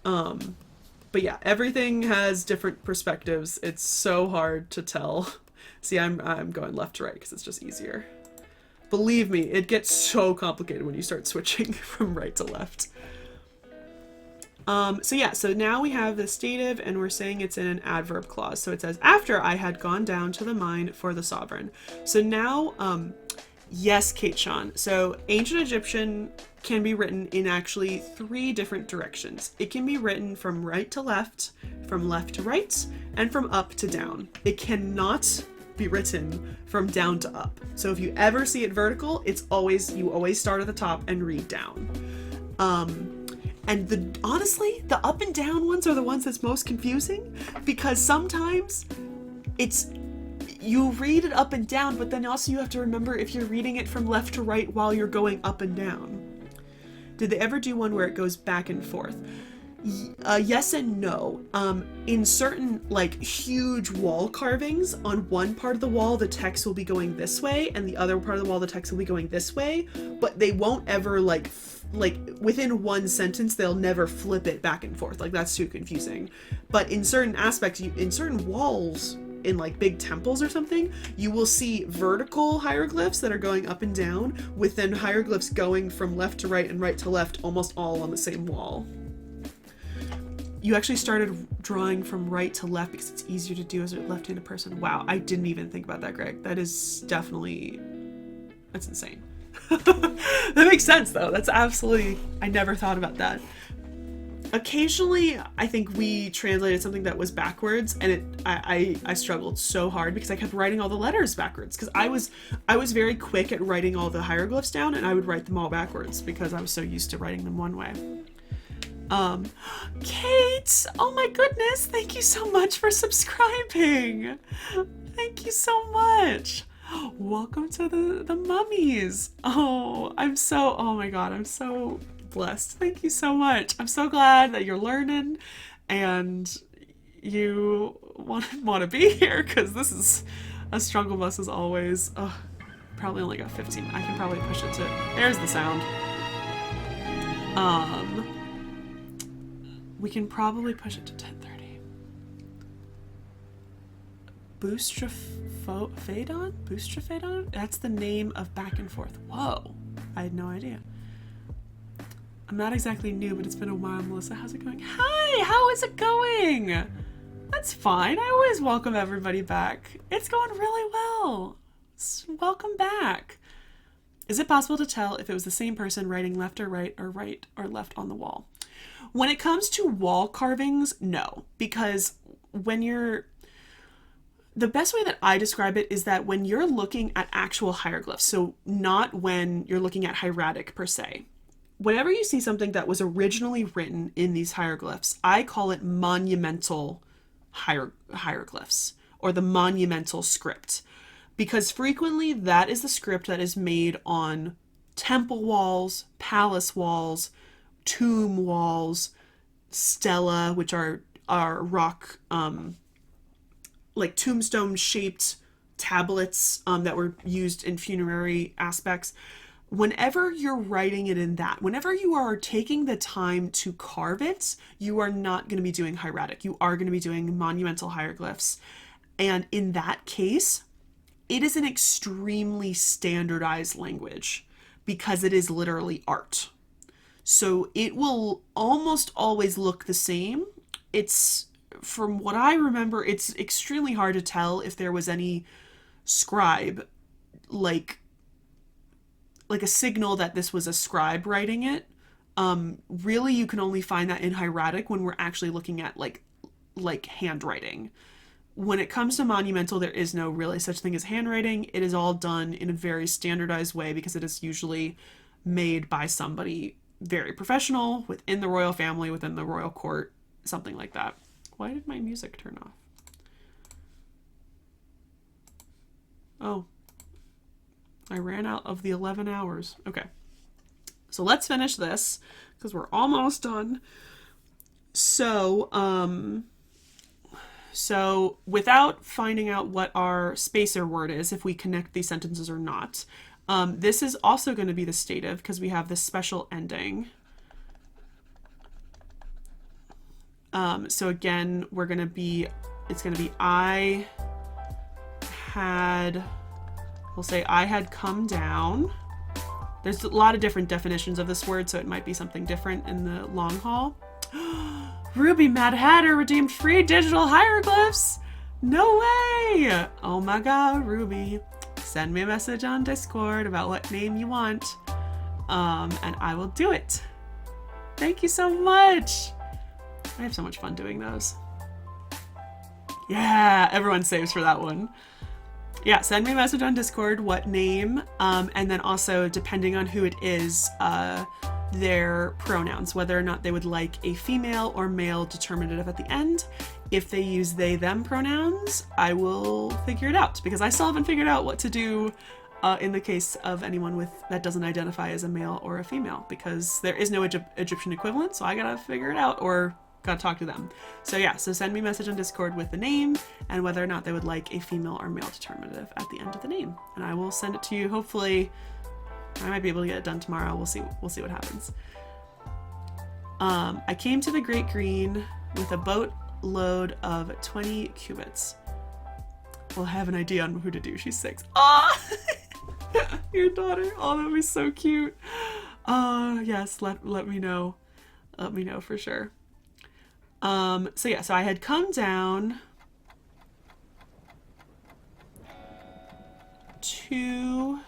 But yeah, everything has different perspectives. It's so hard to tell. See, I'm going left to right because it's just easier. Believe me, it gets so complicated when you start switching from right to left. So yeah, so now we have this dative, and we're saying it's in an adverb clause. So it says, after I had gone down to the mine for the sovereign. So now, yes, Kate Sean. So ancient Egyptian can be written in actually 3 different directions. It can be written from right to left to right, and from up to down. It cannot be written from down to up. So if you ever see it vertical, you always start at the top and read down. And honestly, the up and down ones are the ones that's most confusing, because sometimes you read it up and down, but then also you have to remember if you're reading it from left to right while you're going up and down. Did they ever do one where it goes back and forth? Yes and no. In certain like huge wall carvings, on one part of the wall the text will be going this way, and the other part of the wall the text will be going this way, but they won't ever like within one sentence they'll never flip it back and forth. Like, that's too confusing. But in certain aspects, in certain walls, in like big temples or something, you will see vertical hieroglyphs that are going up and down, with then hieroglyphs going from left to right and right to left, almost all on the same wall. You actually started drawing from right to left because it's easier to do as a left-handed person. Wow, I didn't even think about that, Greg. That is definitely, that's insane. That makes sense though. That's absolutely, I never thought about that. Occasionally, I think we translated something that was backwards, and I struggled so hard because I kept writing all the letters backwards, because I was very quick at writing all the hieroglyphs down, and I would write them all backwards because I was so used to writing them one way. Kate, oh my goodness, thank you so much for subscribing. Thank you so much. Welcome to the mummies. Oh my god, I'm so blessed. Thank you so much. I'm so glad that you're learning and you want to be here, because this is a struggle bus as always. Probably only got 15. I can probably push it to, there's the sound. We can probably push it to 10:30. Boostrafadon? Boostrafadon? That's the name of back and forth. Whoa. I had no idea. I'm not exactly new, but it's been a while. Melissa, how's it going? Hi, how is it going? That's fine. I always welcome everybody back. It's going really well. Welcome back. Is it possible to tell if it was the same person writing left or right or left on the wall? When it comes to wall carvings, no, because the best way that I describe it is that when you're looking at actual hieroglyphs, so not when you're looking at hieratic per se, whenever you see something that was originally written in these hieroglyphs, I call it monumental hieroglyphs, or the monumental script, because frequently that is the script that is made on temple walls, palace walls, tomb walls, stela, which are rock, like tombstone shaped tablets that were used in funerary aspects. Whenever you're writing it in that, whenever you are taking the time to carve it, you are not going to be doing hieratic. You are going to be doing monumental hieroglyphs. And in that case, it is an extremely standardized language because it is literally art. So it will almost always look the same. It's, from what I remember, it's extremely hard to tell if there was any scribe, like a signal that this was a scribe writing it. Really, you can only find that in hieratic when we're actually looking at like handwriting. When it comes to monumental, there is no really such thing as handwriting. It is all done in a very standardized way because it is usually made by somebody very professional within the royal family, within the royal court, something like that. Why did my music turn off? Oh, I ran out of the 11 hours. Okay, so let's finish this because we're almost done. So without finding out what our spacer word is, if we connect these sentences or not, this is also going to be the stative because we have this special ending. So again, it's going to be I had come down. There's a lot of different definitions of this word, so it might be something different in the long haul. Ruby Mad Hatter redeemed free digital hieroglyphs. No way. Oh my god, Ruby. Send me a message on Discord about what name you want, and I will do it. Thank you so much. I have so much fun doing those. Yeah, everyone saves for that one. Yeah, send me a message on Discord, what name, and then also, depending on who it is, their pronouns, whether or not they would like a female or male determinative at the end. If they use they, them pronouns, I will figure it out, because I still haven't figured out what to do in the case of anyone that doesn't identify as a male or a female, because there is no Egyptian equivalent, so I gotta figure it out or gotta talk to them. So yeah, so send me a message on Discord with the name and whether or not they would like a female or male determinative at the end of the name, and I will send it to you. Hopefully I might be able to get it done tomorrow. We'll see what happens. I came to the Great Green with a boat load of 20 cubits. We'll have an idea on who to do. She's 6. Ah, your daughter. Oh, that would be so cute. Yes, let me know. Let me know for sure. So yeah, so I had come down to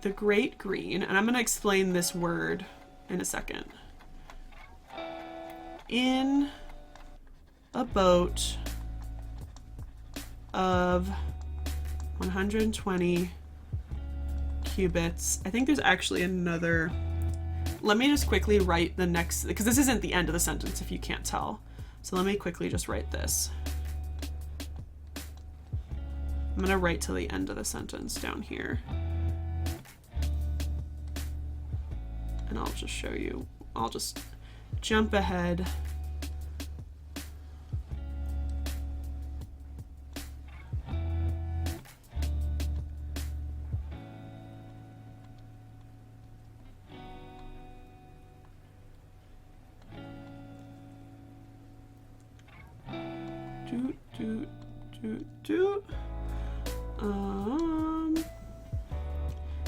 the Great Green, and I'm going to explain this word in a second. In a boat of 120 cubits. I think there's actually another. Let me just quickly write the next, because this isn't the end of the sentence if you can't tell. So let me quickly just write this. I'm going to write till the end of the sentence down here. And I'll just show you. I'll just jump ahead.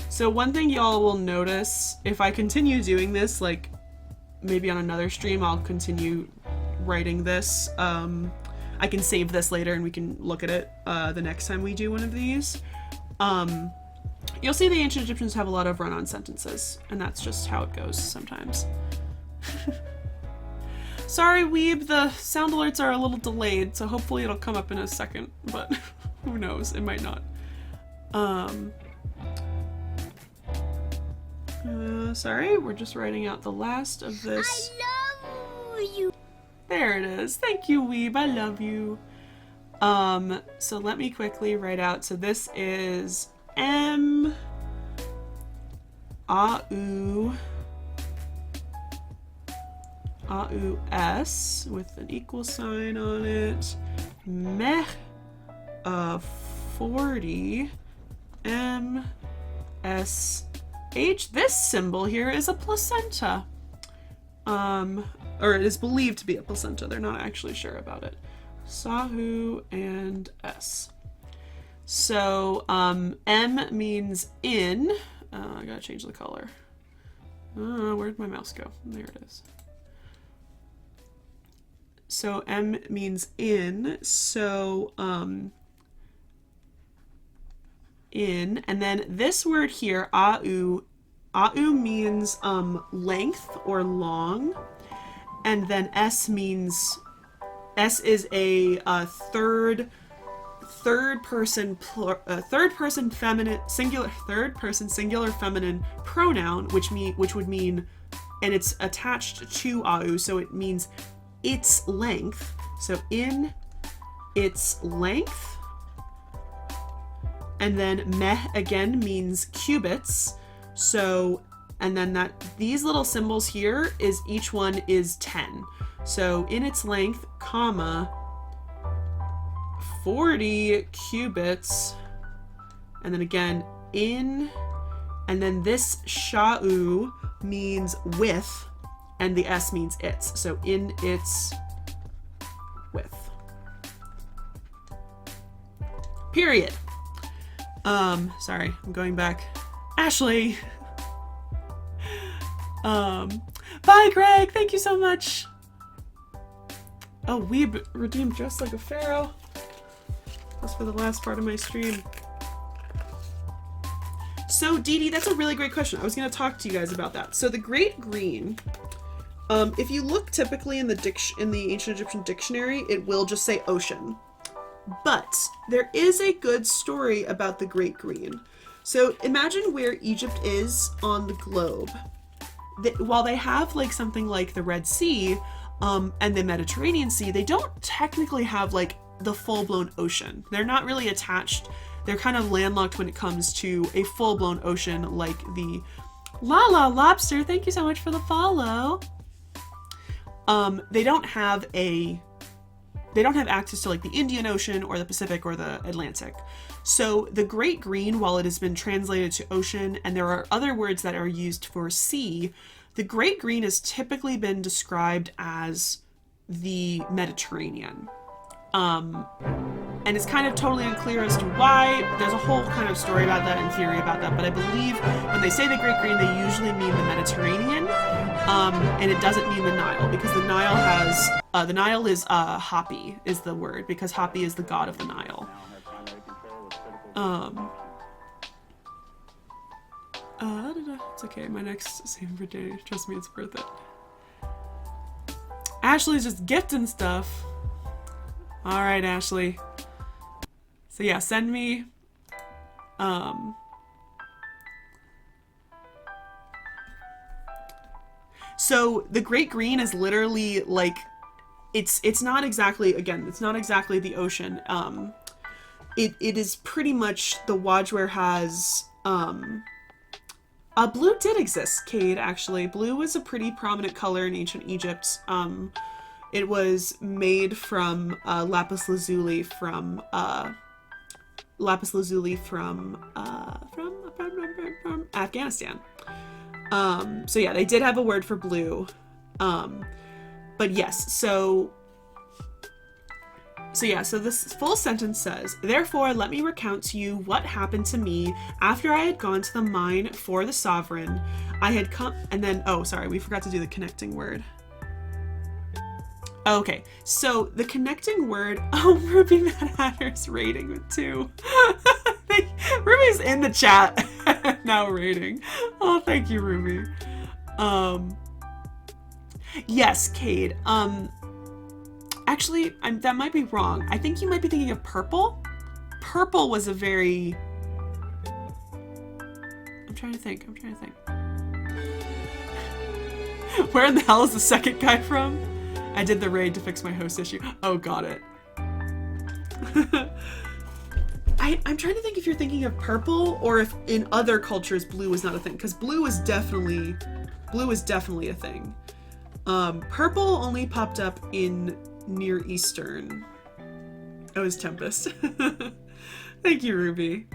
So one thing y'all will notice, if I continue doing this, like maybe on another stream, I'll continue writing this. I can save this later and we can look at it the next time we do one of these. You'll see the ancient Egyptians have a lot of run-on sentences, and that's just how it goes sometimes. Sorry, Weeb, the sound alerts are a little delayed, so hopefully it'll come up in a second, but who knows, it might not. Sorry, we're just writing out the last of this. I love you. There it is. Thank you, Weeb. I love you. So let me quickly write out. So this is M A-U S with an equal sign on it. Meh 40 M S H. This symbol here is a placenta. Or it is believed to be a placenta. They're not actually sure about it. Sahu and S. So, M means in. I gotta change the color. Where'd my mouse go? There it is. So M means in. So, in. And then this word here, Au. Au means length or long. And then S means, S is a third person feminine singular feminine pronoun, which would mean, and it's attached to Au, so it means its length. So in its length. And then meh again means cubits. So, and then these little symbols here is each one is 10. So in its length, comma, 40 cubits, and then again in, and then this sha'u means with, and the S means its. So in its width. Period. Sorry, I'm going back. Ashley. Bye, Greg. Thank you so much. Oh, Weeb redeemed Dressed Like a Pharaoh. That's for the last part of my stream. So, Dee Dee, that's a really great question. I was going to talk to you guys about that. So, the Great Green, if you look typically in the Ancient Egyptian dictionary, it will just say ocean. But there is a good story about the Great Green. So, imagine where Egypt is on the globe. while they have like something like the Red Sea and the Mediterranean Sea, they don't technically have like the full-blown ocean. They're not really attached. They're kind of landlocked when it comes to a full-blown ocean like the Lala Lobster. Thank you so much for the follow. They don't have access to like the Indian Ocean or the Pacific or the Atlantic. So the Great Green, while it has been translated to ocean, and there are other words that are used for sea, the Great Green has typically been described as the Mediterranean. And it's kind of totally unclear as to why. There's a whole kind of story about that and theory about that, but I believe when they say the Great Green, they usually mean the Mediterranean, and it doesn't mean the Nile, because the Nile has, the Nile is, Hapi is the word, because Hapi is the god of the Nile. It's okay, my next favorite day, trust me, it's worth it. Ashley's just gifting stuff. Alright, Ashley. So yeah, send me, so the Great Green is literally like, it's not exactly, again, it's not exactly the ocean. It is pretty much, the Wajware has, blue did exist, Cade, actually. Blue was a pretty prominent color in ancient Egypt. It was made from lapis lazuli from Afghanistan. So yeah, they did have a word for blue. But yes, so this full sentence says, "Therefore, let me recount to you what happened to me after I had gone to the mine for the sovereign. I had come," and then, oh, sorry, we forgot to do the connecting word. Okay, so the connecting word, oh, Ruby Mad Hatter's rating it too. Ruby's in the chat now rating. Oh, thank you, Ruby. Yes, Cade. Actually, that might be wrong. I think you might be thinking of purple. Purple was a very... I'm trying to think. Where in the hell is the second guy from? I did the raid to fix my host issue. Oh, got it. I'm trying to think if you're thinking of purple or if in other cultures blue is not a thing, because blue is definitely a thing. Purple only popped up in Near Eastern. Oh, it's Tempest. Thank you, Ruby.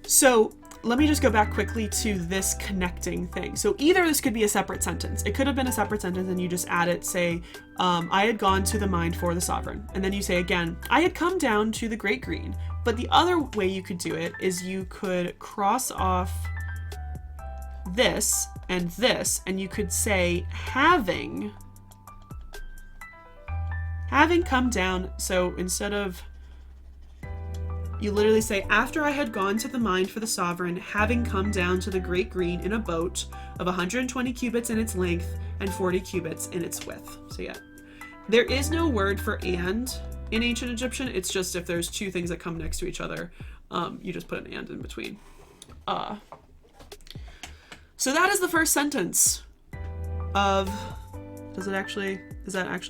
So let me just go back quickly to this connecting thing. So either this could be a separate sentence. It could have been a separate sentence and you just add it, say, I had gone to the mine for the sovereign. And then you say again, I had come down to the Great Green. But the other way you could do it is you could cross off this, and you could say having come down. So instead of, you literally say, after I had gone to the mine for the sovereign, having come down to the Great Green in a boat of 120 cubits in its length and 40 cubits in its width. So yeah, there is no word for and in ancient Egyptian. It's just if there's two things that come next to each other, you just put an and in between. So that is the first sentence of, is that actually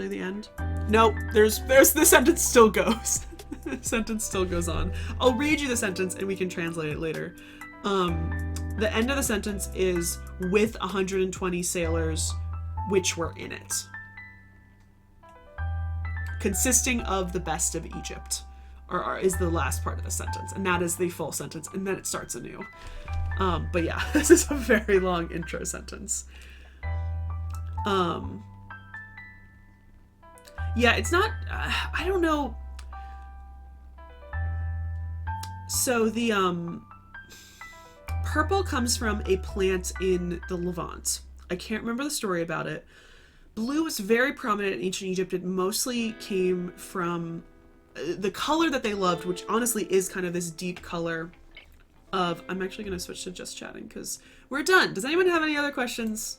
the end? Nope, there's the sentence still goes. The sentence still goes on. I'll read you the sentence and we can translate it later. The end of the sentence is with 120 sailors which were in it, consisting of the best of Egypt, or is the last part of the sentence, and that is the full sentence, and then it starts anew. But yeah, this is a very long intro sentence. Yeah, it's not, I don't know. So the, purple comes from a plant in the Levant. I can't remember the story about it. Blue was very prominent in ancient Egypt. It mostly came from the color that they loved, which honestly is kind of this deep color of, I'm actually going to switch to just chatting because we're done. Does anyone have any other questions?